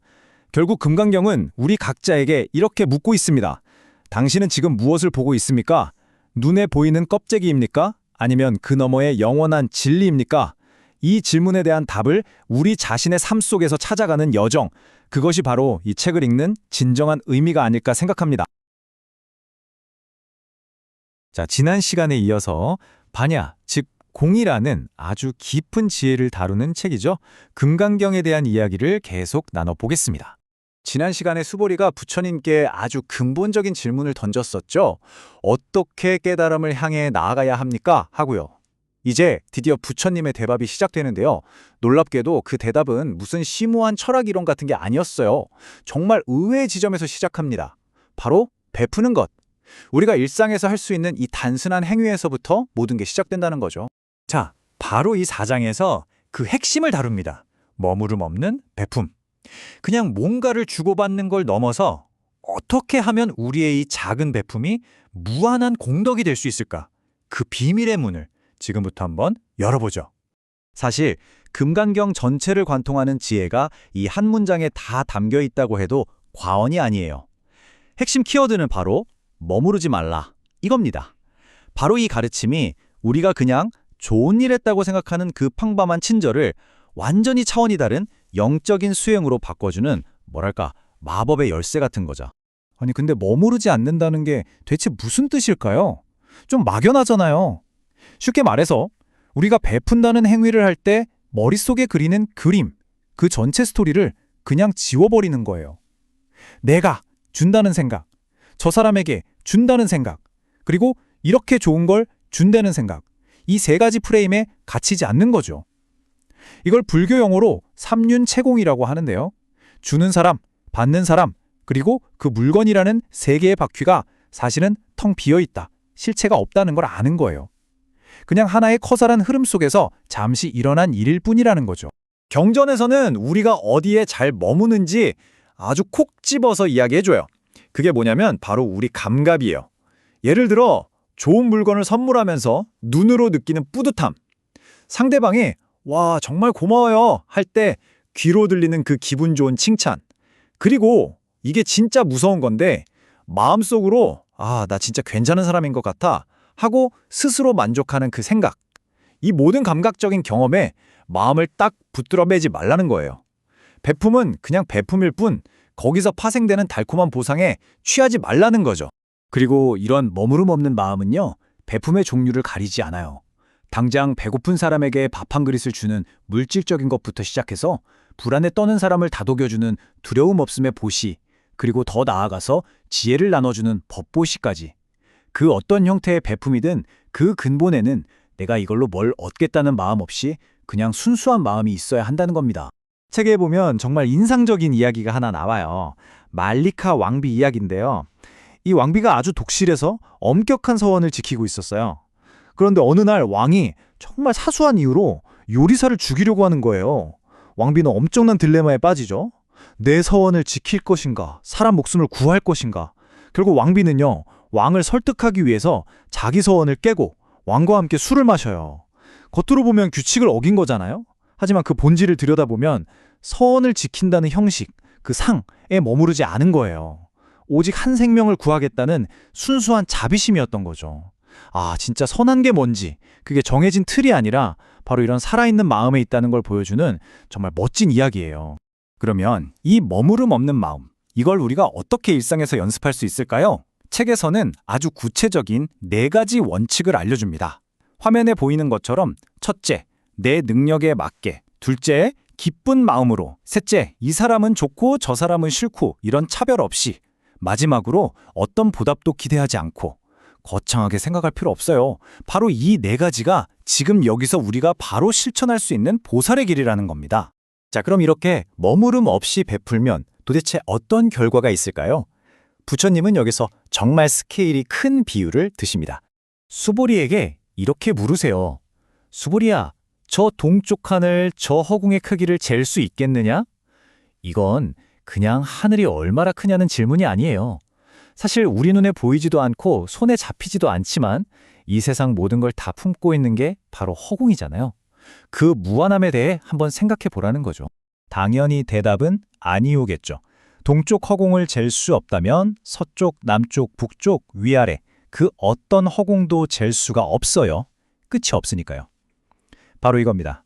결국 금강경은 우리 각자에게 이렇게 묻고 있습니다. 당신은 지금 무엇을 보고 있습니까? 눈에 보이는 껍데기입니까? 아니면 그 너머의 영원한 진리입니까? 이 질문에 대한 답을 우리 자신의 삶 속에서 찾아가는 여정, 그것이 바로 이 책을 읽는 진정한 의미가 아닐까 생각합니다. 자, 지난 시간에 이어서 반야, 즉 공이라는 아주 깊은 지혜를 다루는 책이죠. 금강경에 대한 이야기를 계속 나눠보겠습니다. 지난 시간에 수보리가 부처님께 아주 근본적인 질문을 던졌었죠. 어떻게 깨달음을 향해 나아가야 합니까? 하고요. 이제 드디어 부처님의 대답이 시작되는데요. 놀랍게도 그 대답은 무슨 심오한 철학 이론 같은 게 아니었어요. 정말 의외의 지점에서 시작합니다. 바로 베푸는 것. 우리가 일상에서 할 수 있는 이 단순한 행위에서부터 모든 게 시작된다는 거죠. 자, 바로 이 4장에서 그 핵심을 다룹니다. 머무름 없는 베품. 그냥 뭔가를 주고받는 걸 넘어서 어떻게 하면 우리의 이 작은 베품이 무한한 공덕이 될 수 있을까? 그 비밀의 문을 지금부터 한번 열어보죠. 사실 금강경 전체를 관통하는 지혜가 이 한 문장에 다 담겨 있다고 해도 과언이 아니에요. 핵심 키워드는 바로 머무르지 말라 이겁니다. 바로 이 가르침이 우리가 그냥 좋은 일 했다고 생각하는 그 평범한 친절을 완전히 차원이 다른 영적인 수행으로 바꿔주는 뭐랄까 마법의 열쇠 같은 거죠. 아니 근데 머무르지 않는다는 게 대체 무슨 뜻일까요? 좀 막연하잖아요. 쉽게 말해서 우리가 베푼다는 행위를 할 때 머릿속에 그리는 그림, 그 전체 스토리를 그냥 지워버리는 거예요. 내가 준다는 생각, 저 사람에게 준다는 생각, 그리고 이렇게 좋은 걸 준다는 생각, 이 세 가지 프레임에 갇히지 않는 거죠. 이걸 불교 용어로 삼륜체공이라고 하는데요. 주는 사람, 받는 사람, 그리고 그 물건이라는 세 개의 바퀴가 사실은 텅 비어있다, 실체가 없다는 걸 아는 거예요. 그냥 하나의 커다란 흐름 속에서 잠시 일어난 일일 뿐이라는 거죠. 경전에서는 우리가 어디에 잘 머무는지 아주 콕 집어서 이야기해줘요. 그게 뭐냐면 바로 우리 감각이에요. 예를 들어 좋은 물건을 선물하면서 눈으로 느끼는 뿌듯함. 상대방이 와 정말 고마워요 할 때 귀로 들리는 그 기분 좋은 칭찬. 그리고 이게 진짜 무서운 건데 마음속으로 아, 나 진짜 괜찮은 사람인 것 같아 하고 스스로 만족하는 그 생각. 이 모든 감각적인 경험에 마음을 딱 붙들어 매지 말라는 거예요. 베품은 그냥 베품일 뿐 거기서 파생되는 달콤한 보상에 취하지 말라는 거죠. 그리고 이런 머무름 없는 마음은요, 베품의 종류를 가리지 않아요. 당장 배고픈 사람에게 밥 한 그릇을 주는 물질적인 것부터 시작해서 불안에 떠는 사람을 다독여주는 두려움 없음의 보시, 그리고 더 나아가서 지혜를 나눠주는 법보시까지. 그 어떤 형태의 베품이든 그 근본에는 내가 이걸로 뭘 얻겠다는 마음 없이 그냥 순수한 마음이 있어야 한다는 겁니다. 책에 보면 정말 인상적인 이야기가 하나 나와요. 말리카 왕비 이야기인데요. 이 왕비가 아주 독실해서 엄격한 서원을 지키고 있었어요. 그런데 어느 날 왕이 정말 사소한 이유로 요리사를 죽이려고 하는 거예요. 왕비는 엄청난 딜레마에 빠지죠. 내 서원을 지킬 것인가, 사람 목숨을 구할 것인가. 결국 왕비는요, 왕을 설득하기 위해서 자기 서원을 깨고 왕과 함께 술을 마셔요. 겉으로 보면 규칙을 어긴 거잖아요. 하지만 그 본질을 들여다보면 서원을 지킨다는 형식, 그 상에 머무르지 않은 거예요. 오직 한 생명을 구하겠다는 순수한 자비심이었던 거죠. 아, 진짜 선한 게 뭔지, 그게 정해진 틀이 아니라 바로 이런 살아있는 마음에 있다는 걸 보여주는 정말 멋진 이야기예요. 그러면 이 머무름 없는 마음, 이걸 우리가 어떻게 일상에서 연습할 수 있을까요? 책에서는 아주 구체적인 4가지 원칙을 알려줍니다. 화면에 보이는 것처럼 첫째, 내 능력에 맞게, 둘째, 기쁜 마음으로, 셋째, 이 사람은 좋고 저 사람은 싫고 이런 차별 없이, 마지막으로 어떤 보답도 기대하지 않고 거창하게 생각할 필요 없어요. 바로 이 4가지가 지금 여기서 우리가 바로 실천할 수 있는 보살의 길이라는 겁니다. 자, 그럼 이렇게 머무름 없이 베풀면 도대체 어떤 결과가 있을까요? 부처님은 여기서 정말 스케일이 큰 비유를 드십니다. 수보리에게 이렇게 물으세요. 수보리야, 저 동쪽 하늘, 저 허공의 크기를 잴 수 있겠느냐? 이건 그냥 하늘이 얼마나 크냐는 질문이 아니에요. 사실 우리 눈에 보이지도 않고 손에 잡히지도 않지만 이 세상 모든 걸 다 품고 있는 게 바로 허공이잖아요. 그 무한함에 대해 한번 생각해 보라는 거죠. 당연히 대답은 아니오겠죠. 동쪽 허공을 잴 수 없다면 서쪽, 남쪽, 북쪽, 위아래 그 어떤 허공도 잴 수가 없어요. 끝이 없으니까요. 바로 이겁니다.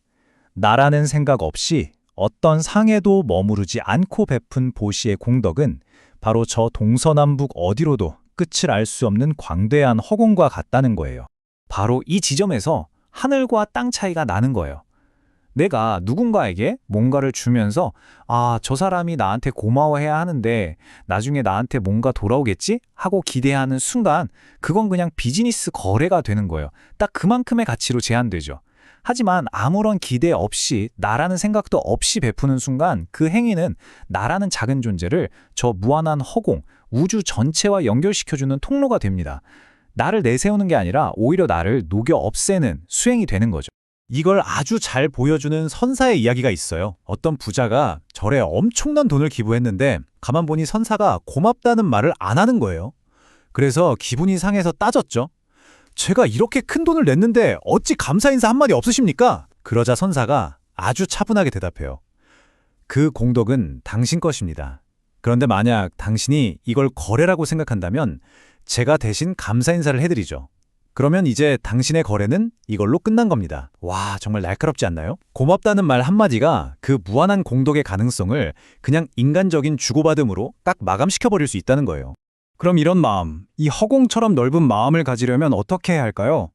나라는 생각 없이 어떤 상에도 머무르지 않고 베푼 보시의 공덕은 바로 저 동서남북 어디로도 끝을 알 수 없는 광대한 허공과 같다는 거예요. 바로 이 지점에서 하늘과 땅 차이가 나는 거예요. 내가 누군가에게 뭔가를 주면서 아, 저 사람이 나한테 고마워해야 하는데 나중에 나한테 뭔가 돌아오겠지? 하고 기대하는 순간 그건 그냥 비즈니스 거래가 되는 거예요. 딱 그만큼의 가치로 제한되죠. 하지만 아무런 기대 없이 나라는 생각도 없이 베푸는 순간 그 행위는 나라는 작은 존재를 저 무한한 허공, 우주 전체와 연결시켜주는 통로가 됩니다. 나를 내세우는 게 아니라 오히려 나를 녹여 없애는 수행이 되는 거죠. 이걸 아주 잘 보여주는 선사의 이야기가 있어요. 어떤 부자가 절에 엄청난 돈을 기부했는데 가만 보니 선사가 고맙다는 말을 안 하는 거예요. 그래서 기분이 상해서 따졌죠. 제가 이렇게 큰 돈을 냈는데 어찌 감사 인사 한마디 없으십니까? 그러자 선사가 아주 차분하게 대답해요. 그 공덕은 당신 것입니다. 그런데 만약 당신이 이걸 거래라고 생각한다면 제가 대신 감사 인사를 해드리죠. 그러면 이제 당신의 거래는 이걸로 끝난 겁니다. 와, 정말 날카롭지 않나요? 고맙다는 말 한마디가 그 무한한 공덕의 가능성을 그냥 인간적인 주고받음으로 딱 마감시켜버릴 수 있다는 거예요. 그럼 이런 마음, 이 허공처럼 넓은 마음을 가지려면 어떻게 해야 할까요?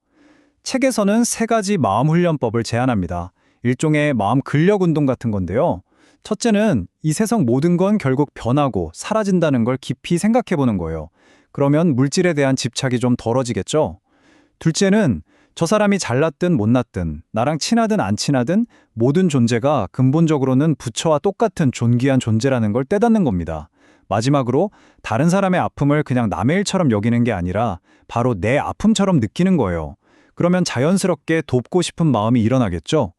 책에서는 3가지 마음 훈련법을 제안합니다. 일종의 마음 근력 운동 같은 건데요. 첫째는 이 세상 모든 건 결국 변하고 사라진다는 걸 깊이 생각해 보는 거예요. 그러면 물질에 대한 집착이 좀 덜어지겠죠? 둘째는 저 사람이 잘났든 못났든 나랑 친하든 안 친하든 모든 존재가 근본적으로는 부처와 똑같은 존귀한 존재라는 걸 깨닫는 겁니다. 마지막으로 다른 사람의 아픔을 그냥 남의 일처럼 여기는 게 아니라 바로 내 아픔처럼 느끼는 거예요. 그러면 자연스럽게 돕고 싶은 마음이 일어나겠죠?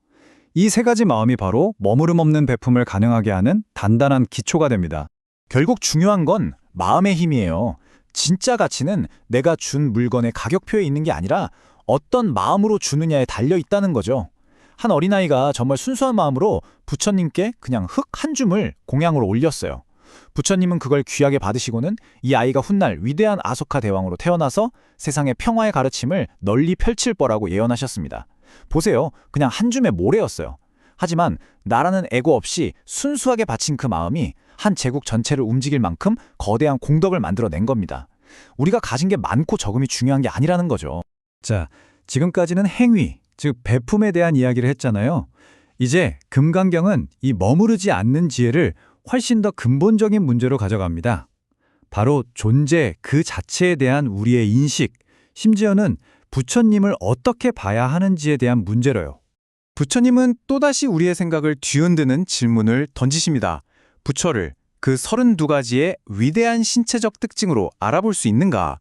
이 3가지 마음이 바로 머무름 없는 베품을 가능하게 하는 단단한 기초가 됩니다. 결국 중요한 건 마음의 힘이에요. 진짜 가치는 내가 준 물건의 가격표에 있는 게 아니라 어떤 마음으로 주느냐에 달려 있다는 거죠. 한 어린아이가 정말 순수한 마음으로 부처님께 그냥 흙 한 줌을 공양으로 올렸어요. 부처님은 그걸 귀하게 받으시고는 이 아이가 훗날 위대한 아소카 대왕으로 태어나서 세상의 평화의 가르침을 널리 펼칠 거라고 예언하셨습니다. 보세요. 그냥 한 줌의 모래였어요. 하지만 나라는 애고 없이 순수하게 바친 그 마음이 한 제국 전체를 움직일 만큼 거대한 공덕을 만들어낸 겁니다. 우리가 가진 게 많고 적음이 중요한 게 아니라는 거죠. 자, 지금까지는 행위, 즉 베품에 대한 이야기를 했잖아요. 이제 금강경은 이 머무르지 않는 지혜를 훨씬 더 근본적인 문제로 가져갑니다. 바로 존재 그 자체에 대한 우리의 인식, 심지어는 부처님을 어떻게 봐야 하는지에 대한 문제로요. 부처님은 또다시 우리의 생각을 뒤흔드는 질문을 던지십니다. 부처를 그 32가지의 위대한 신체적 특징으로 알아볼 수 있는가?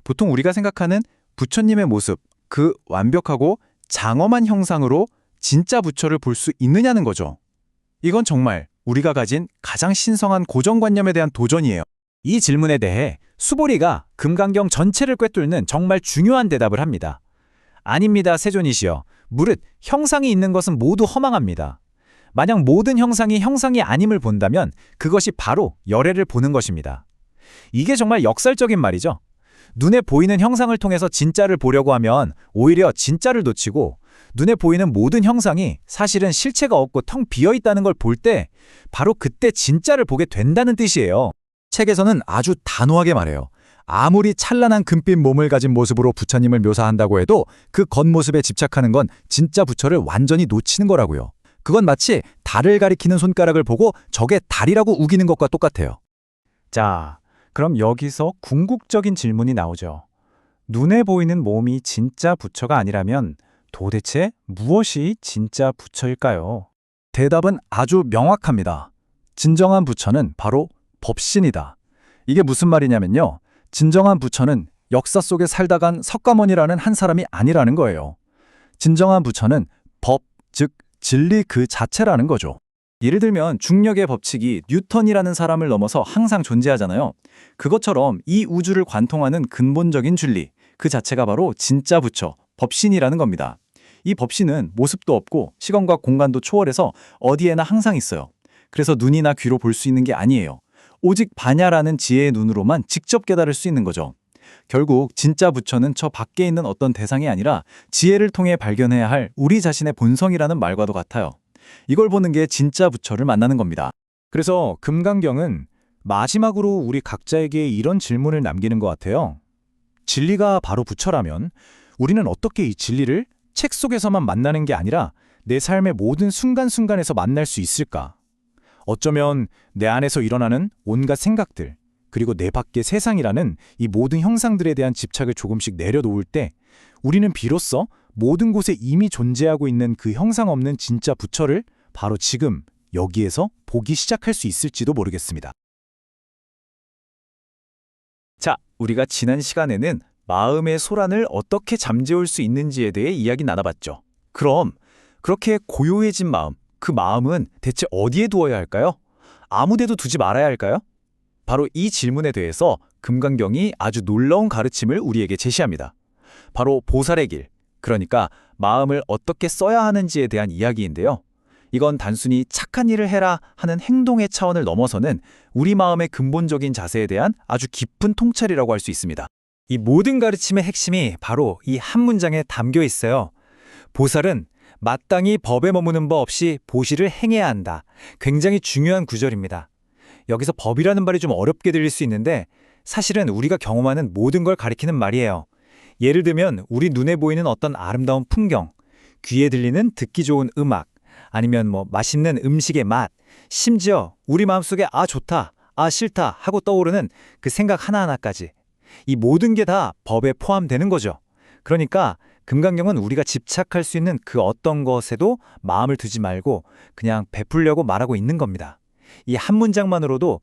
보통 우리가 생각하는 부처님의 모습, 그 완벽하고 장엄한 형상으로 진짜 부처를 볼 수 있느냐는 거죠. 이건 정말 우리가 가진 가장 신성한 고정관념에 대한 도전이에요. 이 질문에 대해 수보리가 금강경 전체를 꿰뚫는 정말 중요한 대답을 합니다. 아닙니다, 세존이시여. 무릇 형상이 있는 것은 모두 허망합니다. 만약 모든 형상이 형상이 아님을 본다면 그것이 바로 열애를 보는 것입니다. 이게 정말 역설적인 말이죠. 눈에 보이는 형상을 통해서 진짜를 보려고 하면 오히려 진짜를 놓치고 눈에 보이는 모든 형상이 사실은 실체가 없고 텅 비어 있다는 걸 볼 때 바로 그때 진짜를 보게 된다는 뜻이에요. 책에서는 아주 단호하게 말해요. 아무리 찬란한 금빛 몸을 가진 모습으로 부처님을 묘사한다고 해도 그 겉모습에 집착하는 건 진짜 부처를 완전히 놓치는 거라고요. 그건 마치 달을 가리키는 손가락을 보고 저게 달이라고 우기는 것과 똑같아요. 자, 그럼 여기서 궁극적인 질문이 나오죠. 눈에 보이는 몸이 진짜 부처가 아니라면 도대체 무엇이 진짜 부처일까요? 대답은 아주 명확합니다. 진정한 부처는 바로 법신이다. 이게 무슨 말이냐면요. 진정한 부처는 역사 속에 살다 간 석가모니라는 한 사람이 아니라는 거예요. 진정한 부처는 법, 즉 진리 그 자체라는 거죠. 예를 들면 중력의 법칙이 뉴턴이라는 사람을 넘어서 항상 존재하잖아요. 그것처럼 이 우주를 관통하는 근본적인 진리, 그 자체가 바로 진짜 부처, 법신이라는 겁니다. 이 법신은 모습도 없고 시간과 공간도 초월해서 어디에나 항상 있어요. 그래서 눈이나 귀로 볼 수 있는 게 아니에요. 오직 반야라는 지혜의 눈으로만 직접 깨달을 수 있는 거죠. 결국 진짜 부처는 저 밖에 있는 어떤 대상이 아니라 지혜를 통해 발견해야 할 우리 자신의 본성이라는 말과도 같아요. 이걸 보는 게 진짜 부처를 만나는 겁니다. 그래서 금강경은 마지막으로 우리 각자에게 이런 질문을 남기는 것 같아요. 진리가 바로 부처라면 우리는 어떻게 이 진리를 책 속에서만 만나는 게 아니라 내 삶의 모든 순간순간에서 만날 수 있을까? 어쩌면 내 안에서 일어나는 온갖 생각들, 그리고 내 밖의 세상이라는 이 모든 형상들에 대한 집착을 조금씩 내려놓을 때 우리는 비로소 모든 곳에 이미 존재하고 있는 그 형상 없는 진짜 부처를 바로 지금 여기에서 보기 시작할 수 있을지도 모르겠습니다. 자, 우리가 지난 시간에는 마음의 소란을 어떻게 잠재울 수 있는지에 대해 이야기 나눠봤죠. 그럼 그렇게 고요해진 마음, 그 마음은 대체 어디에 두어야 할까요? 아무데도 두지 말아야 할까요? 바로 이 질문에 대해서 금강경이 아주 놀라운 가르침을 우리에게 제시합니다. 바로 보살의 길, 그러니까 마음을 어떻게 써야 하는지에 대한 이야기인데요. 이건 단순히 착한 일을 해라 하는 행동의 차원을 넘어서는 우리 마음의 근본적인 자세에 대한 아주 깊은 통찰이라고 할 수 있습니다. 이 모든 가르침의 핵심이 바로 이 한 문장에 담겨 있어요. 보살은 마땅히 법에 머무는 법 없이 보시를 행해야 한다. 굉장히 중요한 구절입니다. 여기서 법이라는 말이 좀 어렵게 들릴 수 있는데 사실은 우리가 경험하는 모든 걸 가리키는 말이에요. 예를 들면 우리 눈에 보이는 어떤 아름다운 풍경, 귀에 들리는 듣기 좋은 음악, 아니면 맛있는 음식의 맛, 심지어 우리 마음속에 아 좋다, 아 싫다 하고 떠오르는 그 생각 하나하나까지. 이 모든 게 다 법에 포함되는 거죠. 그러니까 금강경은 우리가 집착할 수 있는 그 어떤 것에도 마음을 두지 말고 그냥 베풀려고 말하고 있는 겁니다. 이 한 문장만으로도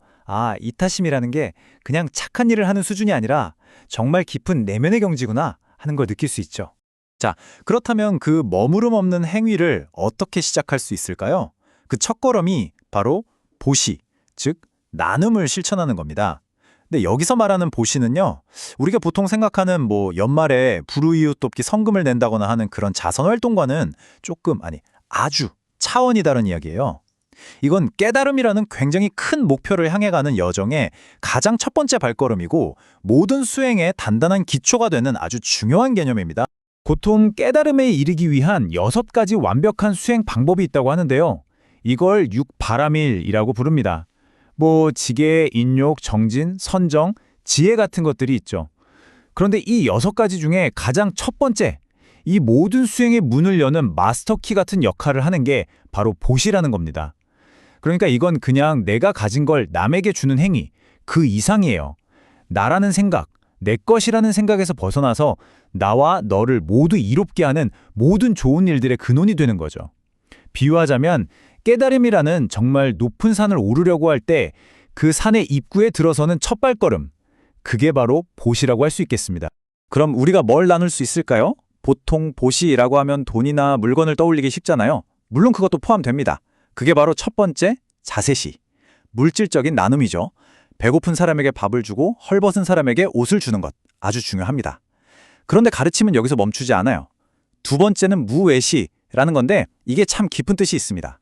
이타심이라는 게 그냥 착한 일을 하는 수준이 아니라 정말 깊은 내면의 경지구나 하는 걸 느낄 수 있죠. 자, 그렇다면 그 머무름 없는 행위를 어떻게 시작할 수 있을까요? 그 첫걸음이 바로 보시, 즉 나눔을 실천하는 겁니다. 근데 여기서 말하는 보시는요, 우리가 보통 생각하는 연말에 불우이웃 돕기 성금을 낸다거나 하는 그런 자선활동과는 아주 차원이 다른 이야기예요. 이건 깨달음이라는 굉장히 큰 목표를 향해 가는 여정의 가장 첫 번째 발걸음이고 모든 수행의 단단한 기초가 되는 아주 중요한 개념입니다. 보통 깨달음에 이르기 위한 6가지 완벽한 수행 방법이 있다고 하는데요. 이걸 육바라밀이라고 부릅니다. 지계, 인욕, 정진, 선정, 지혜 같은 것들이 있죠. 그런데 이 6가지 중에 가장 첫 번째, 이 모든 수행의 문을 여는 마스터키 같은 역할을 하는 게 바로 보시라는 겁니다. 그러니까 이건 그냥 내가 가진 걸 남에게 주는 행위, 그 이상이에요. 나라는 생각, 내 것이라는 생각에서 벗어나서 나와 너를 모두 이롭게 하는 모든 좋은 일들의 근원이 되는 거죠. 비유하자면 깨달음이라는 정말 높은 산을 오르려고 할 때 그 산의 입구에 들어서는 첫 발걸음, 그게 바로 보시라고 할 수 있겠습니다. 그럼 우리가 뭘 나눌 수 있을까요? 보통 보시라고 하면 돈이나 물건을 떠올리기 쉽잖아요. 물론 그것도 포함됩니다. 그게 바로 첫 번째 자세시, 물질적인 나눔이죠. 배고픈 사람에게 밥을 주고 헐벗은 사람에게 옷을 주는 것, 아주 중요합니다. 그런데 가르침은 여기서 멈추지 않아요. 두 번째는 무외시라는 건데 이게 참 깊은 뜻이 있습니다.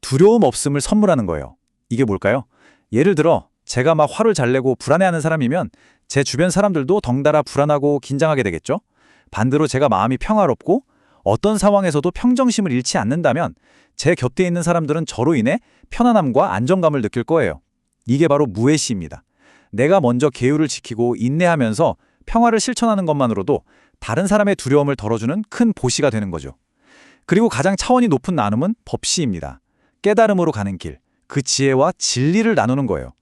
두려움 없음을 선물하는 거예요. 이게 뭘까요? 예를 들어 제가 막 화를 잘 내고 불안해하는 사람이면 제 주변 사람들도 덩달아 불안하고 긴장하게 되겠죠? 반대로 제가 마음이 평화롭고 어떤 상황에서도 평정심을 잃지 않는다면 제 곁에 있는 사람들은 저로 인해 편안함과 안정감을 느낄 거예요. 이게 바로 무외시입니다. 내가 먼저 계율을 지키고 인내하면서 평화를 실천하는 것만으로도 다른 사람의 두려움을 덜어주는 큰 보시가 되는 거죠. 그리고 가장 차원이 높은 나눔은 법시입니다. 깨달음으로 가는 길, 그 지혜와 진리를 나누는 거예요.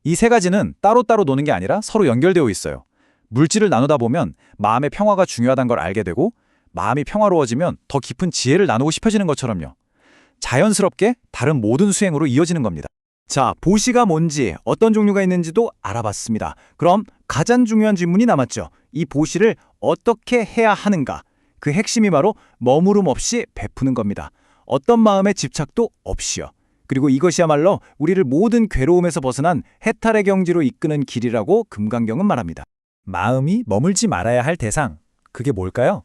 이 세 가지는 따로따로 노는 게 아니라 서로 연결되어 있어요. 물질을 나누다 보면 마음의 평화가 중요하다는 걸 알게 되고 마음이 평화로워지면 더 깊은 지혜를 나누고 싶어지는 것처럼요. 자연스럽게 다른 모든 수행으로 이어지는 겁니다. 자, 보시가 뭔지 어떤 종류가 있는지도 알아봤습니다. 그럼 가장 중요한 질문이 남았죠. 이 보시를 어떻게 해야 하는가? 그 핵심이 바로 머무름 없이 베푸는 겁니다. 어떤 마음의 집착도 없이요. 그리고 이것이야말로 우리를 모든 괴로움에서 벗어난 해탈의 경지로 이끄는 길이라고 금강경은 말합니다. 마음이 머물지 말아야 할 대상, 그게 뭘까요?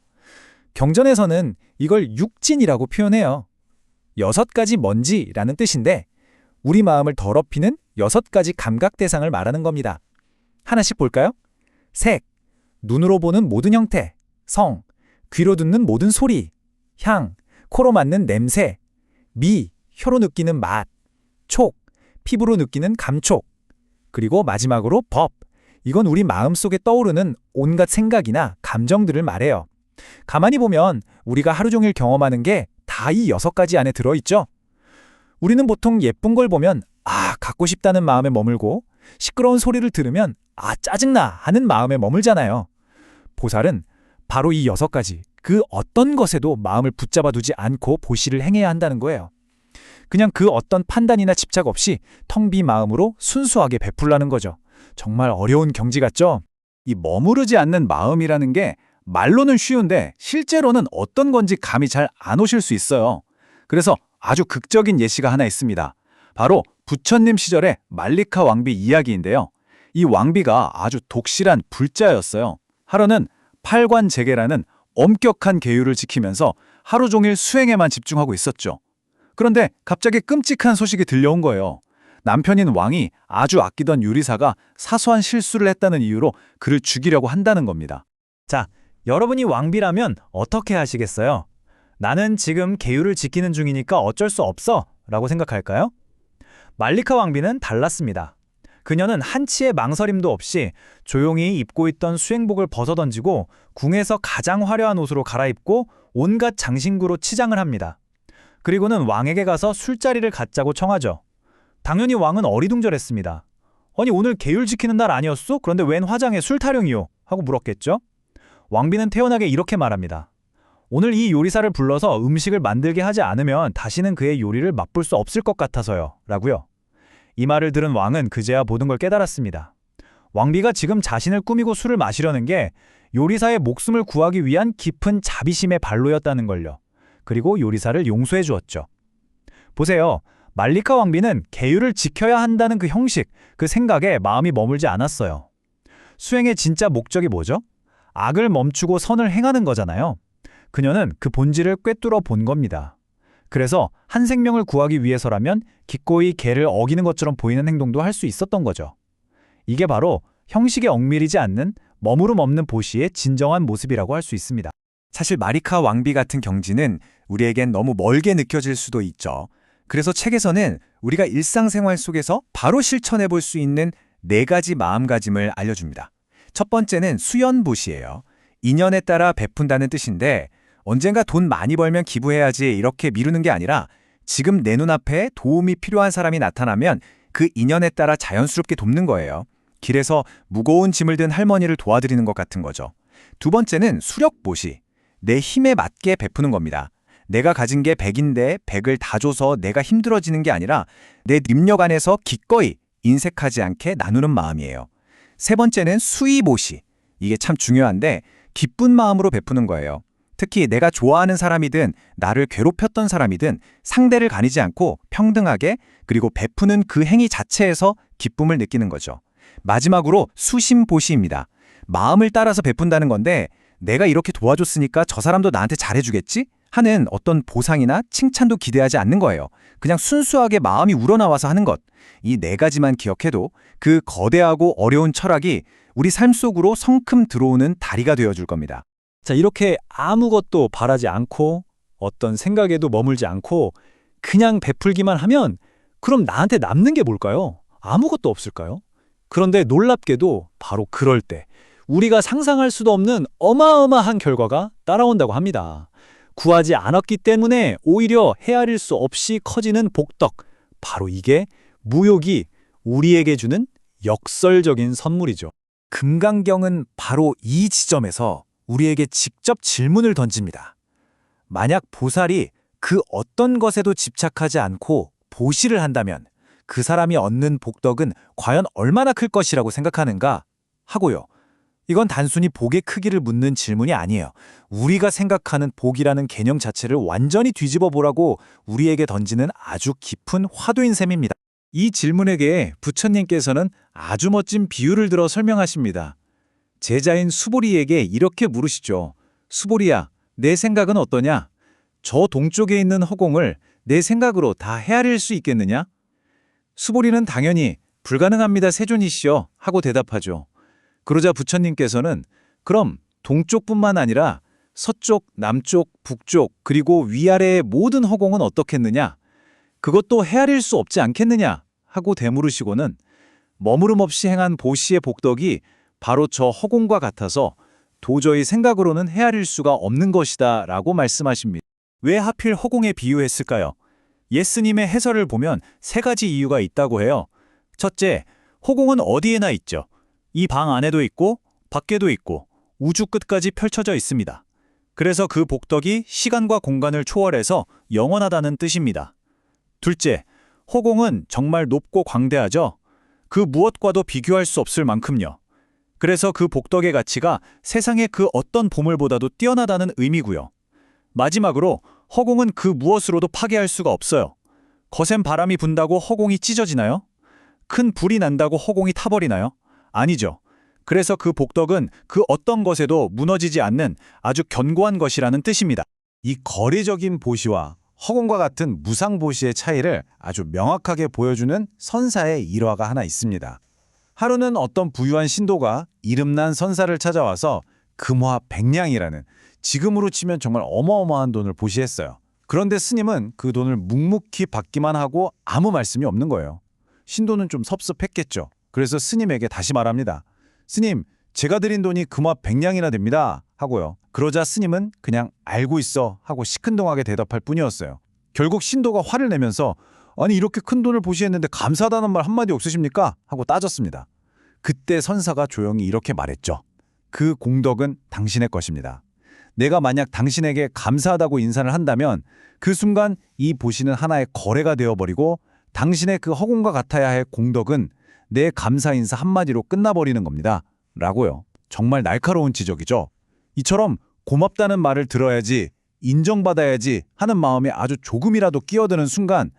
경전에서는 이걸 육진이라고 표현해요. 6가지 먼지라는 뜻인데 우리 마음을 더럽히는 6가지 감각 대상을 말하는 겁니다. 하나씩 볼까요? 색, 눈으로 보는 모든 형태, 성, 귀로 듣는 모든 소리, 향, 코로 맡는 냄새, 미, 혀로 느끼는 맛, 촉, 피부로 느끼는 감촉, 그리고 마지막으로 법, 이건 우리 마음속에 떠오르는 온갖 생각이나 감정들을 말해요. 가만히 보면 우리가 하루 종일 경험하는 게 다 이 6가지 안에 들어있죠? 우리는 보통 예쁜 걸 보면 갖고 싶다는 마음에 머물고 시끄러운 소리를 들으면 짜증나 하는 마음에 머물잖아요. 보살은 바로 이 6가지, 그 어떤 것에도 마음을 붙잡아 두지 않고 보시를 행해야 한다는 거예요. 그냥 그 어떤 판단이나 집착 없이 텅 빈 마음으로 순수하게 베풀라는 거죠. 정말 어려운 경지 같죠? 이 머무르지 않는 마음이라는 게 말로는 쉬운데 실제로는 어떤 건지 감이 잘 안 오실 수 있어요. 그래서 아주 극적인 예시가 하나 있습니다. 바로 부처님 시절의 말리카 왕비 이야기인데요. 이 왕비가 아주 독실한 불자였어요. 하루는 팔관제계라는 엄격한 계율을 지키면서 하루 종일 수행에만 집중하고 있었죠. 그런데 갑자기 끔찍한 소식이 들려온 거예요. 남편인 왕이 아주 아끼던 요리사가 사소한 실수를 했다는 이유로 그를 죽이려고 한다는 겁니다. 자, 여러분이 왕비라면 어떻게 하시겠어요? 나는 지금 계율을 지키는 중이니까 어쩔 수 없어 라고 생각할까요? 말리카 왕비는 달랐습니다. 그녀는 한치의 망설임도 없이 조용히 입고 있던 수행복을 벗어던지고 궁에서 가장 화려한 옷으로 갈아입고 온갖 장신구로 치장을 합니다. 그리고는 왕에게 가서 술자리를 갖자고 청하죠. 당연히 왕은 어리둥절했습니다. 아니 오늘 계율 지키는 날 아니었어? 그런데 웬 화장에 술 타령이요? 하고 물었겠죠? 왕비는 태연하게 이렇게 말합니다. 오늘 이 요리사를 불러서 음식을 만들게 하지 않으면 다시는 그의 요리를 맛볼 수 없을 것 같아서요. 라고요. 이 말을 들은 왕은 그제야 모든 걸 깨달았습니다. 왕비가 지금 자신을 꾸미고 술을 마시려는 게 요리사의 목숨을 구하기 위한 깊은 자비심의 발로였다는 걸요. 그리고 요리사를 용서해 주었죠. 보세요. 말리카 왕비는 계율을 지켜야 한다는 그 형식, 그 생각에 마음이 머물지 않았어요. 수행의 진짜 목적이 뭐죠? 악을 멈추고 선을 행하는 거잖아요. 그녀는 그 본질을 꿰뚫어 본 겁니다. 그래서 한 생명을 구하기 위해서라면 기꺼이 계를 어기는 것처럼 보이는 행동도 할 수 있었던 거죠. 이게 바로 형식에 얽매이지 않는 머무름 없는 보시의 진정한 모습이라고 할 수 있습니다. 사실 마리카 왕비 같은 경지는 우리에겐 너무 멀게 느껴질 수도 있죠. 그래서 책에서는 우리가 일상생활 속에서 바로 실천해 볼 수 있는 4가지 마음가짐을 알려줍니다. 첫 번째는 수연보시예요. 인연에 따라 베푼다는 뜻인데 언젠가 돈 많이 벌면 기부해야지 이렇게 미루는 게 아니라 지금 내 눈앞에 도움이 필요한 사람이 나타나면 그 인연에 따라 자연스럽게 돕는 거예요. 길에서 무거운 짐을 든 할머니를 도와드리는 것 같은 거죠. 두 번째는 수력보시. 내 힘에 맞게 베푸는 겁니다. 내가 가진 게 100인데 100을 다 줘서 내가 힘들어지는 게 아니라 내 능력 안에서 기꺼이 인색하지 않게 나누는 마음이에요. 세 번째는 수의보시. 이게 참 중요한데 기쁜 마음으로 베푸는 거예요. 특히 내가 좋아하는 사람이든 나를 괴롭혔던 사람이든 상대를 가리지 않고 평등하게 그리고 베푸는 그 행위 자체에서 기쁨을 느끼는 거죠. 마지막으로 수심보시입니다. 마음을 따라서 베푼다는 건데 내가 이렇게 도와줬으니까 저 사람도 나한테 잘해주겠지? 하는 어떤 보상이나 칭찬도 기대하지 않는 거예요. 그냥 순수하게 마음이 우러나와서 하는 것. 이 4가지만 기억해도 그 거대하고 어려운 철학이 우리 삶 속으로 성큼 들어오는 다리가 되어줄 겁니다. 자, 이렇게 아무것도 바라지 않고 어떤 생각에도 머물지 않고 그냥 베풀기만 하면 그럼 나한테 남는 게 뭘까요? 아무것도 없을까요? 그런데 놀랍게도 바로 그럴 때 우리가 상상할 수도 없는 어마어마한 결과가 따라온다고 합니다. 구하지 않았기 때문에 오히려 헤아릴 수 없이 커지는 복덕. 바로 이게 무욕이 우리에게 주는 역설적인 선물이죠. 금강경은 바로 이 지점에서 우리에게 직접 질문을 던집니다. 만약 보살이 그 어떤 것에도 집착하지 않고 보시를 한다면 그 사람이 얻는 복덕은 과연 얼마나 클 것이라고 생각하는가 하고요. 이건 단순히 복의 크기를 묻는 질문이 아니에요. 우리가 생각하는 복이라는 개념 자체를 완전히 뒤집어 보라고 우리에게 던지는 아주 깊은 화두인 셈입니다. 이 질문에게 부처님께서는 아주 멋진 비유를 들어 설명하십니다. 제자인 수보리에게 이렇게 물으시죠. 수보리야, 내 생각은 어떠냐? 저 동쪽에 있는 허공을 내 생각으로 다 헤아릴 수 있겠느냐? 수보리는 당연히 불가능합니다, 세존이시여 하고 대답하죠. 그러자 부처님께서는 그럼 동쪽뿐만 아니라 서쪽, 남쪽, 북쪽 그리고 위아래의 모든 허공은 어떻겠느냐? 그것도 헤아릴 수 없지 않겠느냐? 하고 되물으시고는 머무름 없이 행한 보시의 복덕이 바로 저 허공과 같아서 도저히 생각으로는 헤아릴 수가 없는 것이다 라고 말씀하십니다. 왜 하필 허공에 비유했을까요? 예스님의 해설을 보면 3가지 이유가 있다고 해요. 첫째, 허공은 어디에나 있죠. 이 방 안에도 있고 밖에도 있고 우주 끝까지 펼쳐져 있습니다. 그래서 그 복덕이 시간과 공간을 초월해서 영원하다는 뜻입니다. 둘째, 허공은 정말 높고 광대하죠. 그 무엇과도 비교할 수 없을 만큼요. 그래서 그 복덕의 가치가 세상의 그 어떤 보물보다도 뛰어나다는 의미고요. 마지막으로 허공은 그 무엇으로도 파괴할 수가 없어요. 거센 바람이 분다고 허공이 찢어지나요? 큰 불이 난다고 허공이 타버리나요? 아니죠. 그래서 그 복덕은 그 어떤 것에도 무너지지 않는 아주 견고한 것이라는 뜻입니다. 이 거리적인 보시와 허공과 같은 무상 보시의 차이를 아주 명확하게 보여주는 선사의 일화가 하나 있습니다. 하루는 어떤 부유한 신도가 이름난 선사를 찾아와서 금화 100냥이라는 지금으로 치면 정말 어마어마한 돈을 보시했어요. 그런데 스님은 그 돈을 묵묵히 받기만 하고 아무 말씀이 없는 거예요. 신도는 좀 섭섭했겠죠. 그래서 스님에게 다시 말합니다. 스님, 제가 드린 돈이 금화 100냥이나 됩니다. 하고요. 그러자 스님은 그냥 알고 있어 하고 시큰둥하게 대답할 뿐이었어요. 결국 신도가 화를 내면서 아니 이렇게 큰 돈을 보시했는데 감사하다는 말 한마디 없으십니까? 하고 따졌습니다. 그때 선사가 조용히 이렇게 말했죠. 그 공덕은 당신의 것입니다. 내가 만약 당신에게 감사하다고 인사를 한다면 그 순간 이 보시는 하나의 거래가 되어버리고 당신의 그 허공과 같아야 할 공덕은 내 감사 인사 한마디로 끝나버리는 겁니다. 라고요. 정말 날카로운 지적이죠. 이처럼 고맙다는 말을 들어야지, 인정받아야지 하는 마음에 아주 조금이라도 끼어드는 순간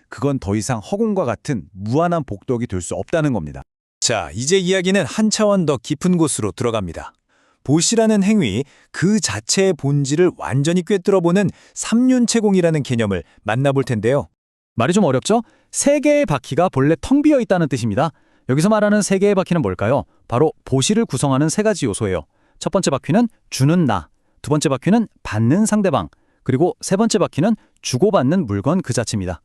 그건 더 이상 허공과 같은 무한한 복덕이 될 수 없다는 겁니다. 자, 이제 이야기는 한 차원 더 깊은 곳으로 들어갑니다. 보시라는 행위 그 자체의 본질을 완전히 꿰뚫어보는 삼륜체공이라는 개념을 만나볼 텐데요. 말이 좀 어렵죠? 세 개의 바퀴가 본래 텅 비어 있다는 뜻입니다. 여기서 말하는 세 개의 바퀴는 뭘까요? 바로 보시를 구성하는 세 가지 요소예요. 첫 번째 바퀴는 주는 나, 두 번째 바퀴는 받는 상대방, 그리고 세 번째 바퀴는 주고받는 물건 그 자체입니다.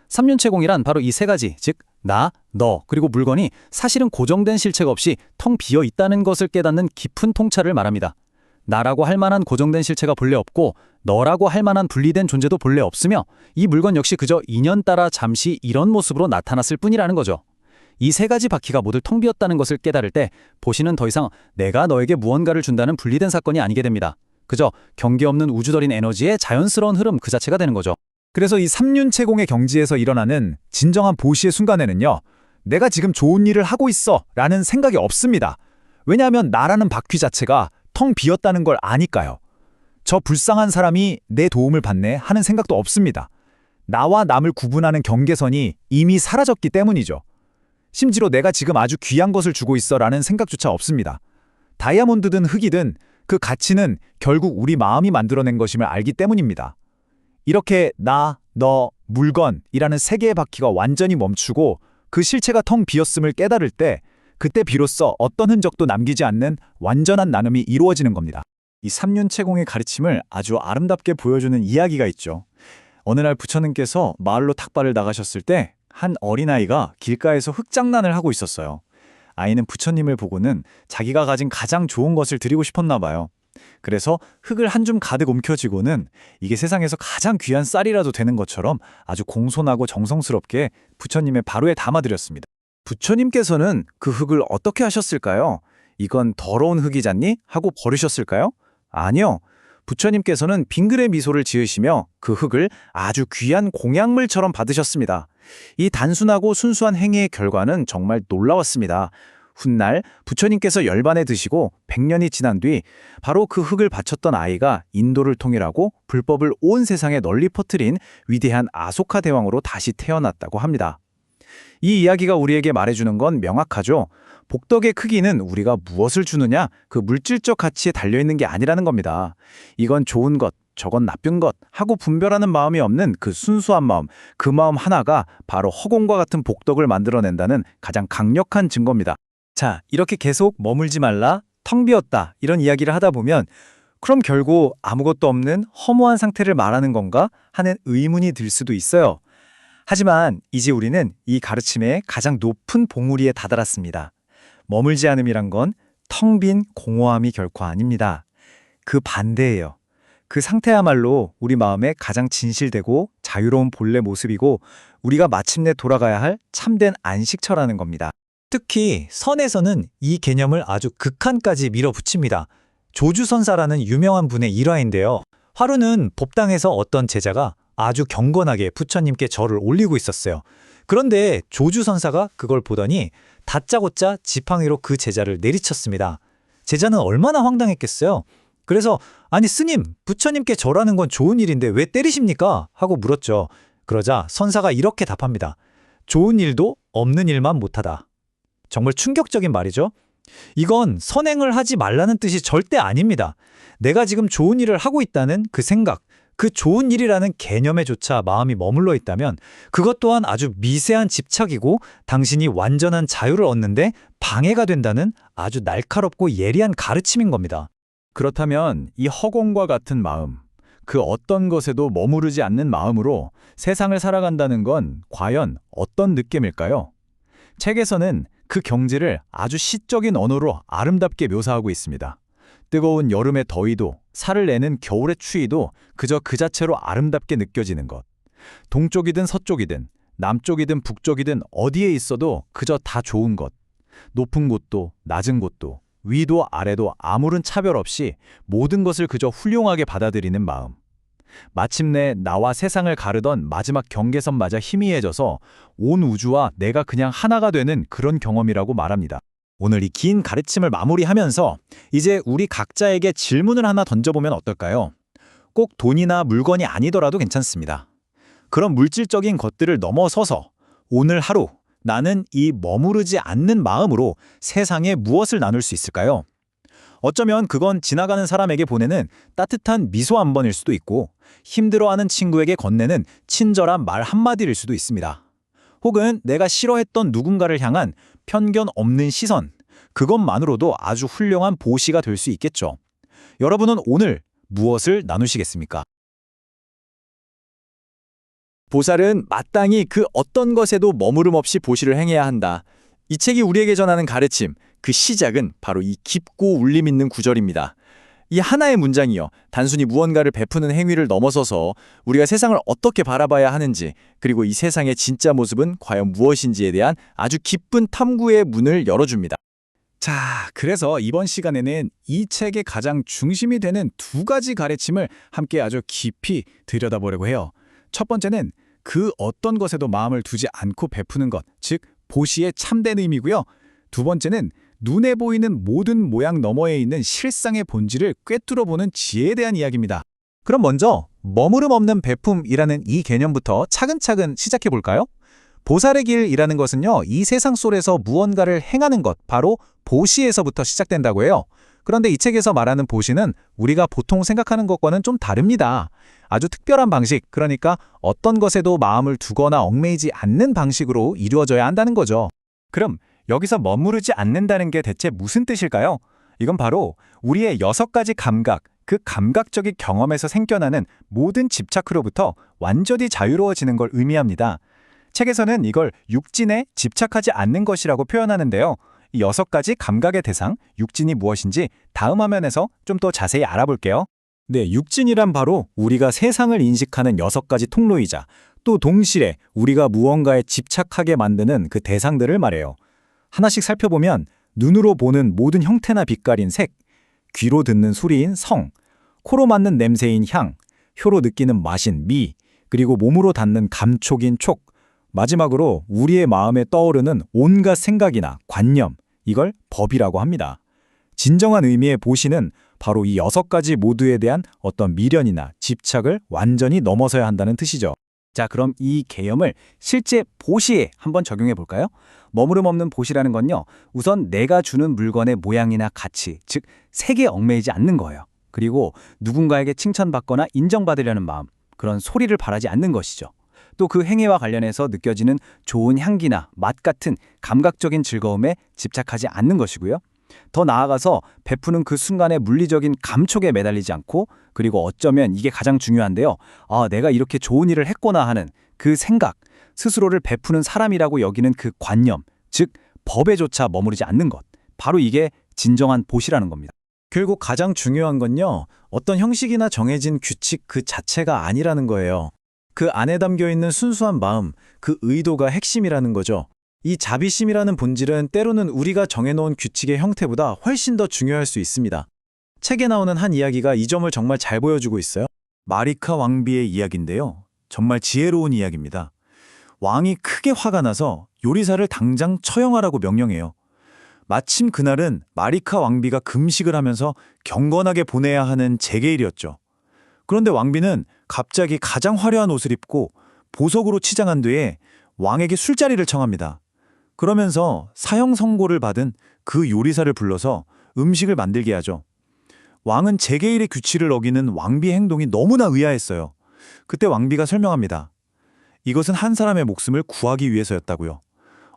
삼륜체공이란 바로 이 세 가지, 즉 나, 너, 그리고 물건이 사실은 고정된 실체가 없이 텅 비어 있다는 것을 깨닫는 깊은 통찰을 말합니다. 나라고 할 만한 고정된 실체가 본래 없고 너라고 할 만한 분리된 존재도 본래 없으며 이 물건 역시 그저 인연 따라 잠시 이런 모습으로 나타났을 뿐이라는 거죠. 이 세 가지 바퀴가 모두 텅 비었다는 것을 깨달을 때 보시는 더 이상 내가 너에게 무언가를 준다는 분리된 사건이 아니게 됩니다. 그저 경계 없는 우주더린 에너지의 자연스러운 흐름 그 자체가 되는 거죠. 그래서 이 삼륜체공의 경지에서 일어나는 진정한 보시의 순간에는요. 내가 지금 좋은 일을 하고 있어 라는 생각이 없습니다. 왜냐하면 나라는 바퀴 자체가 텅 비었다는 걸 아니까요. 저 불쌍한 사람이 내 도움을 받네 하는 생각도 없습니다. 나와 남을 구분하는 경계선이 이미 사라졌기 때문이죠. 심지어 내가 지금 아주 귀한 것을 주고 있어 라는 생각조차 없습니다. 다이아몬드든 흙이든 그 가치는 결국 우리 마음이 만들어낸 것임을 알기 때문입니다. 이렇게 나, 너, 물건이라는 세 개의 바퀴가 완전히 멈추고 그 실체가 텅 비었음을 깨달을 때 그때 비로소 어떤 흔적도 남기지 않는 완전한 나눔이 이루어지는 겁니다. 이 삼륜체공의 가르침을 아주 아름답게 보여주는 이야기가 있죠. 어느 날 부처님께서 마을로 탁발을 나가셨을 때 한 어린아이가 길가에서 흙장난을 하고 있었어요. 아이는 부처님을 보고는 자기가 가진 가장 좋은 것을 드리고 싶었나 봐요. 그래서 흙을 한 줌 가득 옮겨쥐고는 이게 세상에서 가장 귀한 쌀이라도 되는 것처럼 아주 공손하고 정성스럽게 부처님의 바로에 담아드렸습니다. 부처님께서는 그 흙을 어떻게 하셨을까요? 이건 더러운 흙이잖니? 하고 버리셨을까요? 아니요. 부처님께서는 빙그레 미소를 지으시며 그 흙을 아주 귀한 공약물처럼 받으셨습니다. 이 단순하고 순수한 행위의 결과는 정말 놀라웠습니다. 훗날 부처님께서 열반에 드시고 100년이 지난 뒤 바로 그 흙을 바쳤던 아이가 인도를 통일하고 불법을 온 세상에 널리 퍼뜨린 위대한 아소카 대왕으로 다시 태어났다고 합니다. 이 이야기가 우리에게 말해주는 건 명확하죠. 복덕의 크기는 우리가 무엇을 주느냐 그 물질적 가치에 달려있는 게 아니라는 겁니다. 이건 좋은 것, 저건 나쁜 것 하고 분별하는 마음이 없는 그 순수한 마음, 그 마음 하나가 바로 허공과 같은 복덕을 만들어낸다는 가장 강력한 증거입니다. 자, 이렇게 계속 머물지 말라, 텅 비었다 이런 이야기를 하다 보면 그럼 결국 아무것도 없는 허무한 상태를 말하는 건가 하는 의문이 들 수도 있어요. 하지만 이제 우리는 이 가르침의 가장 높은 봉우리에 다다랐습니다. 머물지 않음이란 건 텅 빈 공허함이 결코 아닙니다. 그 반대예요. 그 상태야말로 우리 마음의 가장 진실되고 자유로운 본래 모습이고 우리가 마침내 돌아가야 할 참된 안식처라는 겁니다. 특히 선에서는 이 개념을 아주 극한까지 밀어붙입니다. 조주선사라는 유명한 분의 일화인데요. 화루는 법당에서 어떤 제자가 아주 경건하게 부처님께 절을 올리고 있었어요. 그런데 조주 선사가 그걸 보더니 다짜고짜 지팡이로 그 제자를 내리쳤습니다. 제자는 얼마나 황당했겠어요. 그래서 아니 스님, 부처님께 절하는 건 좋은 일인데 왜 때리십니까? 하고 물었죠. 그러자 선사가 이렇게 답합니다. 좋은 일도 없는 일만 못하다. 정말 충격적인 말이죠. 이건 선행을 하지 말라는 뜻이 절대 아닙니다. 내가 지금 좋은 일을 하고 있다는 그 생각, 그 좋은 일이라는 개념에조차 마음이 머물러 있다면 그것 또한 아주 미세한 집착이고 당신이 완전한 자유를 얻는데 방해가 된다는 아주 날카롭고 예리한 가르침인 겁니다. 그렇다면 이 허공과 같은 마음, 그 어떤 것에도 머무르지 않는 마음으로 세상을 살아간다는 건 과연 어떤 느낌일까요? 책에서는 그 경지를 아주 시적인 언어로 아름답게 묘사하고 있습니다. 뜨거운 여름의 더위도 살을 내는 겨울의 추위도 그저 그 자체로 아름답게 느껴지는 것. 동쪽이든 서쪽이든 남쪽이든 북쪽이든 어디에 있어도 그저 다 좋은 것. 높은 곳도 낮은 곳도 위도 아래도 아무런 차별 없이 모든 것을 그저 훌륭하게 받아들이는 마음. 마침내 나와 세상을 가르던 마지막 경계선마저 희미해져서 온 우주와 내가 그냥 하나가 되는 그런 경험이라고 말합니다. 오늘 이 긴 가르침을 마무리하면서 이제 우리 각자에게 질문을 하나 던져보면 어떨까요? 꼭 돈이나 물건이 아니더라도 괜찮습니다. 그런 물질적인 것들을 넘어서서 오늘 하루 나는 이 머무르지 않는 마음으로 세상에 무엇을 나눌 수 있을까요? 어쩌면 그건 지나가는 사람에게 보내는 따뜻한 미소 한 번일 수도 있고 힘들어하는 친구에게 건네는 친절한 말 한마디일 수도 있습니다. 혹은 내가 싫어했던 누군가를 향한 편견 없는 시선, 그것만으로도 아주 훌륭한 보시가 될 수 있겠죠. 여러분은 오늘 무엇을 나누시겠습니까? 보살은 마땅히 그 어떤 것에도 머무름 없이 보시를 행해야 한다. 이 책이 우리에게 전하는 가르침, 그 시작은 바로 이 깊고 울림 있는 구절입니다. 이 하나의 문장이요, 단순히 무언가를 베푸는 행위를 넘어서서 우리가 세상을 어떻게 바라봐야 하는지, 그리고 이 세상의 진짜 모습은 과연 무엇인지에 대한 아주 깊은 탐구의 문을 열어줍니다. 자, 그래서 이번 시간에는 이 책의 가장 중심이 되는 두 가지 가르침을 함께 아주 깊이 들여다보려고 해요. 첫 번째는 그 어떤 것에도 마음을 두지 않고 베푸는 것, 즉 보시의 참된 의미고요. 두 번째는 눈에 보이는 모든 모양 너머에 있는 실상의 본질을 꿰뚫어보는 지혜에 대한 이야기입니다. 그럼 먼저 머무름 없는 베품이라는 이 개념부터 차근차근 시작해 볼까요? 보살의 길이라는 것은요, 이 세상 속에서 무언가를 행하는 것, 바로 보시에서부터 시작된다고 해요. 그런데 이 책에서 말하는 보시는 우리가 보통 생각하는 것과는 좀 다릅니다. 아주 특별한 방식, 그러니까 어떤 것에도 마음을 두거나 얽매이지 않는 방식으로 이루어져야 한다는 거죠. 그럼 여기서 머무르지 않는다는 게 대체 무슨 뜻일까요? 이건 바로 우리의 6가지 감각, 그 감각적인 경험에서 생겨나는 모든 집착으로부터 완전히 자유로워지는 걸 의미합니다. 책에서는 이걸 육진에 집착하지 않는 것이라고 표현하는데요. 이 6가지 감각의 대상, 육진이 무엇인지 다음 화면에서 좀 더 자세히 알아볼게요. 네, 육진이란 바로 우리가 세상을 인식하는 6가지 통로이자 또 동시에 우리가 무언가에 집착하게 만드는 그 대상들을 말해요. 하나씩 살펴보면 눈으로 보는 모든 형태나 빛깔인 색, 귀로 듣는 소리인 성, 코로 맡는 냄새인 향, 혀로 느끼는 맛인 미, 그리고 몸으로 닿는 감촉인 촉, 마지막으로 우리의 마음에 떠오르는 온갖 생각이나 관념, 이걸 법이라고 합니다. 진정한 의미의 보시는 바로 이 6가지 모두에 대한 어떤 미련이나 집착을 완전히 넘어서야 한다는 뜻이죠. 자, 그럼 이 개념을 실제 보시에 한번 적용해 볼까요? 머무름 없는 보시라는 건요, 우선 내가 주는 물건의 모양이나 가치, 즉 색에 얽매이지 않는 거예요. 그리고 누군가에게 칭찬받거나 인정받으려는 마음, 그런 소리를 바라지 않는 것이죠. 또 그 행위와 관련해서 느껴지는 좋은 향기나 맛 같은 감각적인 즐거움에 집착하지 않는 것이고요. 더 나아가서 베푸는 그 순간의 물리적인 감촉에 매달리지 않고, 그리고 어쩌면 이게 가장 중요한데요. 아, 내가 이렇게 좋은 일을 했구나 하는 그 생각, 스스로를 베푸는 사람이라고 여기는 그 관념, 즉 법에조차 머무르지 않는 것. 바로 이게 진정한 보시라는 겁니다. 결국 가장 중요한 건요, 어떤 형식이나 정해진 규칙 그 자체가 아니라는 거예요. 그 안에 담겨 있는 순수한 마음, 그 의도가 핵심이라는 거죠. 이 자비심이라는 본질은 때로는 우리가 정해놓은 규칙의 형태보다 훨씬 더 중요할 수 있습니다. 책에 나오는 한 이야기가 이 점을 정말 잘 보여주고 있어요. 마리카 왕비의 이야기인데요. 정말 지혜로운 이야기입니다. 왕이 크게 화가 나서 요리사를 당장 처형하라고 명령해요. 마침 그날은 마리카 왕비가 금식을 하면서 경건하게 보내야 하는 제게일이었죠. 그런데 왕비는 갑자기 가장 화려한 옷을 입고 보석으로 치장한 뒤에 왕에게 술자리를 청합니다. 그러면서 사형 선고를 받은 그 요리사를 불러서 음식을 만들게 하죠. 왕은 제게일의 규칙을 어기는 왕비의 행동이 너무나 의아했어요. 그때 왕비가 설명합니다. 이것은 한 사람의 목숨을 구하기 위해서였다고요.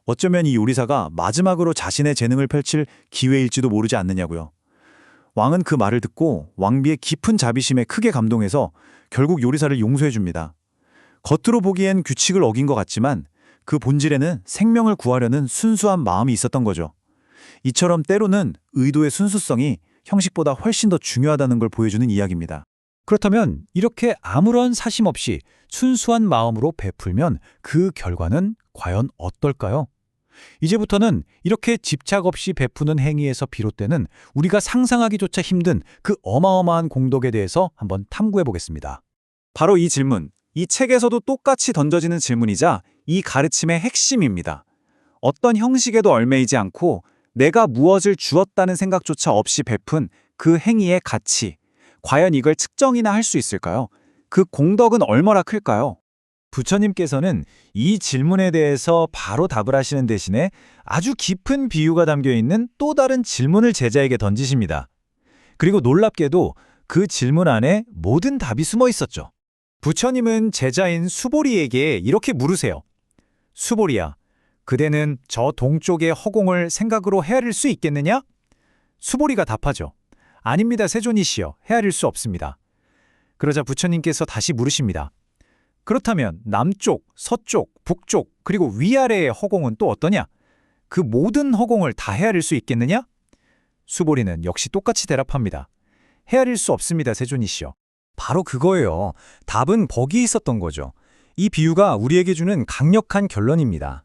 어쩌면 이 요리사가 마지막으로 자신의 재능을 펼칠 기회일지도 모르지 않느냐고요. 왕은 그 말을 듣고 왕비의 깊은 자비심에 크게 감동해서 결국 요리사를 용서해 줍니다. 겉으로 보기엔 규칙을 어긴 것 같지만 그 본질에는 생명을 구하려는 순수한 마음이 있었던 거죠. 이처럼 때로는 의도의 순수성이 형식보다 훨씬 더 중요하다는 걸 보여주는 이야기입니다. 그렇다면 이렇게 아무런 사심 없이 순수한 마음으로 베풀면 그 결과는 과연 어떨까요? 이제부터는 이렇게 집착 없이 베푸는 행위에서 비롯되는 우리가 상상하기조차 힘든 그 어마어마한 공덕에 대해서 한번 탐구해 보겠습니다. 바로 이 질문, 이 책에서도 똑같이 던져지는 질문이자 이 가르침의 핵심입니다. 어떤 형식에도 얽매이지 않고 내가 무엇을 주었다는 생각조차 없이 베푼 그 행위의 가치, 과연 이걸 측정이나 할 수 있을까요? 그 공덕은 얼마나 클까요? 부처님께서는 이 질문에 대해서 바로 답을 하시는 대신에 아주 깊은 비유가 담겨 있는 또 다른 질문을 제자에게 던지십니다. 그리고 놀랍게도 그 질문 안에 모든 답이 숨어 있었죠. 부처님은 제자인 수보리에게 이렇게 물으세요. 수보리야, 그대는 저 동쪽의 허공을 생각으로 헤아릴 수 있겠느냐? 수보리가 답하죠. 아닙니다, 세존이시여. 헤아릴 수 없습니다. 그러자 부처님께서 다시 물으십니다. 그렇다면 남쪽, 서쪽, 북쪽, 그리고 위아래의 허공은 또 어떠냐? 그 모든 허공을 다 헤아릴 수 있겠느냐? 수보리는 역시 똑같이 대답합니다. 헤아릴 수 없습니다, 세존이시여. 바로 그거예요. 답은 거기에 있었던 거죠. 이 비유가 우리에게 주는 강력한 결론입니다.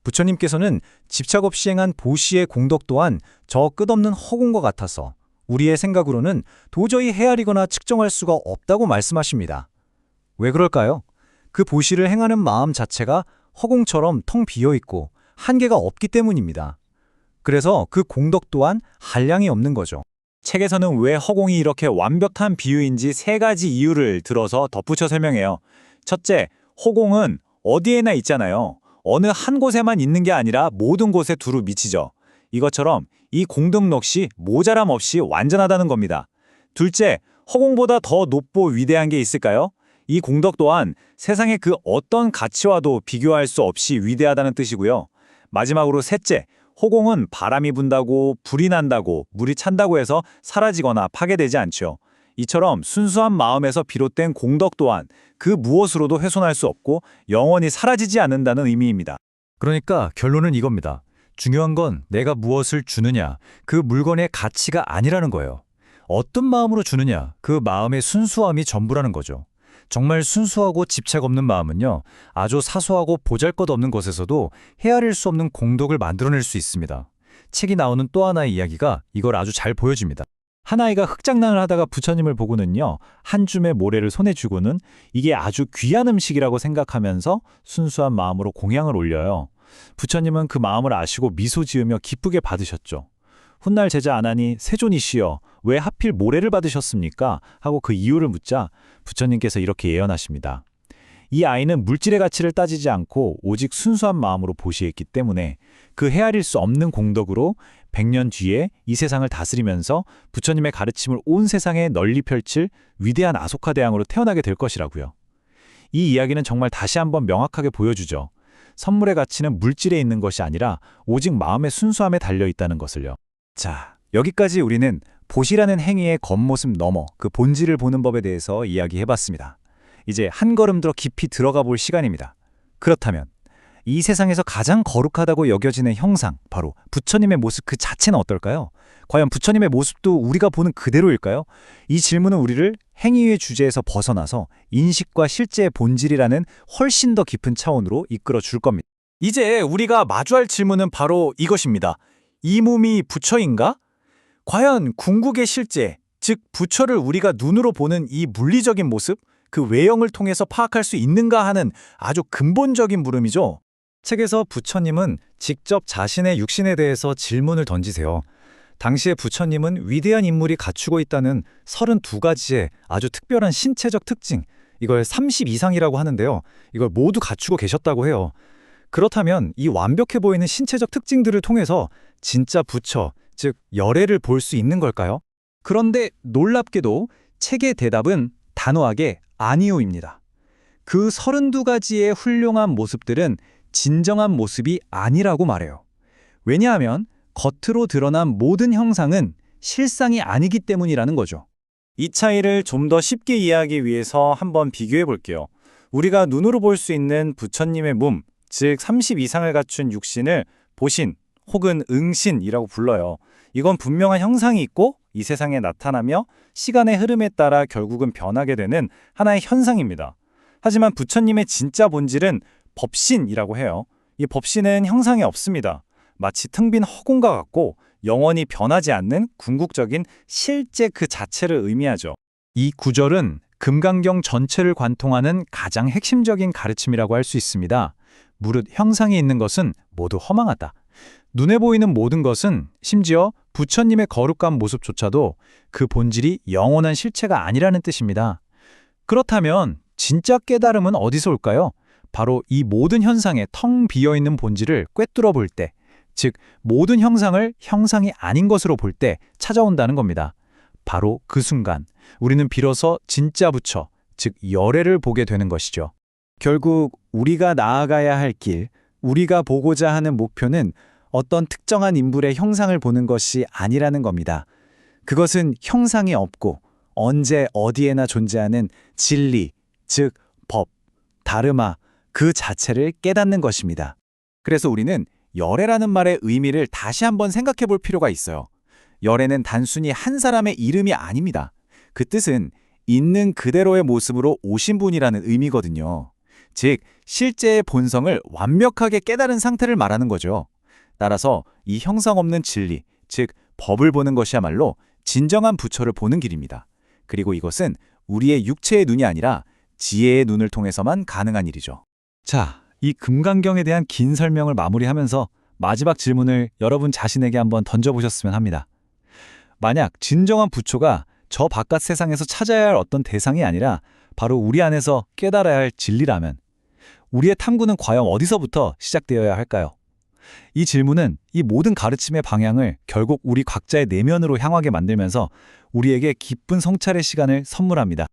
부처님께서는 집착 없이 행한 보시의 공덕 또한 저 끝없는 허공과 같아서 우리의 생각으로는 도저히 헤아리거나 측정할 수가 없다고 말씀하십니다. 왜 그럴까요? 그 보시를 행하는 마음 자체가 허공처럼 텅 비어있고 한계가 없기 때문입니다. 그래서 그 공덕 또한 한량이 없는 거죠. 책에서는 왜 허공이 이렇게 완벽한 비유인지 3가지 이유를 들어서 덧붙여 설명해요. 첫째, 허공은 어디에나 있잖아요. 어느 한 곳에만 있는 게 아니라 모든 곳에 두루 미치죠. 이것처럼 이 공덕 역시 모자람 없이 완전하다는 겁니다. 둘째, 허공보다 더 높고 위대한 게 있을까요? 이 공덕 또한 세상의 그 어떤 가치와도 비교할 수 없이 위대하다는 뜻이고요. 마지막으로 셋째, 허공은 바람이 분다고 불이 난다고 물이 찬다고 해서 사라지거나 파괴되지 않죠. 이처럼 순수한 마음에서 비롯된 공덕 또한 그 무엇으로도 훼손할 수 없고 영원히 사라지지 않는다는 의미입니다. 그러니까 결론은 이겁니다. 중요한 건 내가 무엇을 주느냐, 그 물건의 가치가 아니라는 거예요. 어떤 마음으로 주느냐, 그 마음의 순수함이 전부라는 거죠. 정말 순수하고 집착 없는 마음은요, 아주 사소하고 보잘것없는 것에서도 헤아릴 수 없는 공덕을 만들어낼 수 있습니다. 책이 나오는 또 하나의 이야기가 이걸 아주 잘 보여줍니다. 한 아이가 흙장난을 하다가 부처님을 보고는요, 한 줌의 모래를 손에 쥐고는 이게 아주 귀한 음식이라고 생각하면서 순수한 마음으로 공양을 올려요. 부처님은 그 마음을 아시고 미소 지으며 기쁘게 받으셨죠. 훗날 제자 아난이 세존이시여 왜 하필 모래를 받으셨습니까? 하고 그 이유를 묻자 부처님께서 이렇게 예언하십니다. 이 아이는 물질의 가치를 따지지 않고 오직 순수한 마음으로 보시했기 때문에 그 헤아릴 수 없는 공덕으로 100년 뒤에 이 세상을 다스리면서 부처님의 가르침을 온 세상에 널리 펼칠 위대한 아소카 대왕으로 태어나게 될 것이라고요. 이 이야기는 정말 다시 한번 명확하게 보여주죠. 선물의 가치는 물질에 있는 것이 아니라 오직 마음의 순수함에 달려 있다는 것을요. 자, 여기까지 우리는 보시라는 행위의 겉모습 넘어 그 본질을 보는 법에 대해서 이야기해봤습니다. 이제 한 걸음 더 깊이 들어가 볼 시간입니다. 그렇다면 이 세상에서 가장 거룩하다고 여겨지는 형상, 바로 부처님의 모습 그 자체는 어떨까요? 과연 부처님의 모습도 우리가 보는 그대로일까요? 이 질문은 우리를 행위의 주제에서 벗어나서 인식과 실제의 본질이라는 훨씬 더 깊은 차원으로 이끌어 줄 겁니다. 이제 우리가 마주할 질문은 바로 이것입니다. 이 몸이 부처인가? 과연 궁극의 실제, 즉 부처를 우리가 눈으로 보는 이 물리적인 모습, 그 외형을 통해서 파악할 수 있는가 하는 아주 근본적인 물음이죠. 책에서 부처님은 직접 자신의 육신에 대해서 질문을 던지세요. 당시에 부처님은 위대한 인물이 갖추고 있다는 32가지의 아주 특별한 신체적 특징, 이걸 30 이상이라고 하는데요. 이걸 모두 갖추고 계셨다고 해요. 그렇다면 이 완벽해 보이는 신체적 특징들을 통해서 진짜 부처, 즉 열애를 볼 수 있는 걸까요? 그런데 놀랍게도 책의 대답은 단호하게 아니오입니다. 그 32가지의 훌륭한 모습들은 진정한 모습이 아니라고 말해요. 왜냐하면 겉으로 드러난 모든 형상은 실상이 아니기 때문이라는 거죠. 이 차이를 좀 더 쉽게 이해하기 위해서 한번 비교해 볼게요. 우리가 눈으로 볼 수 있는 부처님의 몸, 즉 30 이상을 갖춘 육신을 보신 혹은 응신이라고 불러요. 이건 분명한 형상이 있고 이 세상에 나타나며 시간의 흐름에 따라 결국은 변하게 되는 하나의 현상입니다. 하지만 부처님의 진짜 본질은 법신이라고 해요. 이 법신은 형상이 없습니다. 마치 텅 빈 허공과 같고 영원히 변하지 않는 궁극적인 실제 그 자체를 의미하죠. 이 구절은 금강경 전체를 관통하는 가장 핵심적인 가르침이라고 할 수 있습니다. 무릇 형상이 있는 것은 모두 허망하다. 눈에 보이는 모든 것은 심지어 부처님의 거룩한 모습조차도 그 본질이 영원한 실체가 아니라는 뜻입니다. 그렇다면 진짜 깨달음은 어디서 올까요? 바로 이 모든 현상의 텅 비어있는 본질을 꿰뚫어 볼 때, 즉 모든 형상을 형상이 아닌 것으로 볼 때 찾아온다는 겁니다. 바로 그 순간 우리는 비로소 진짜 부처, 즉 열애를 보게 되는 것이죠. 결국 우리가 나아가야 할 길, 우리가 보고자 하는 목표는 어떤 특정한 인물의 형상을 보는 것이 아니라는 겁니다. 그것은 형상이 없고 언제 어디에나 존재하는 진리, 즉 법, 다르마, 그 자체를 깨닫는 것입니다. 그래서 우리는 열애라는 말의 의미를 다시 한번 생각해 볼 필요가 있어요. 열애는 단순히 한 사람의 이름이 아닙니다. 그 뜻은 있는 그대로의 모습으로 오신 분이라는 의미거든요. 즉, 실제의 본성을 완벽하게 깨달은 상태를 말하는 거죠. 따라서 이 형상 없는 진리, 즉 법을 보는 것이야말로 진정한 부처를 보는 길입니다. 그리고 이것은 우리의 육체의 눈이 아니라 지혜의 눈을 통해서만 가능한 일이죠. 자, 이 금강경에 대한 긴 설명을 마무리하면서 마지막 질문을 여러분 자신에게 한번 던져보셨으면 합니다. 만약 진정한 부처가 저 바깥 세상에서 찾아야 할 어떤 대상이 아니라 바로 우리 안에서 깨달아야 할 진리라면 우리의 탐구는 과연 어디서부터 시작되어야 할까요? 이 질문은 이 모든 가르침의 방향을 결국 우리 각자의 내면으로 향하게 만들면서 우리에게 기쁜 성찰의 시간을 선물합니다.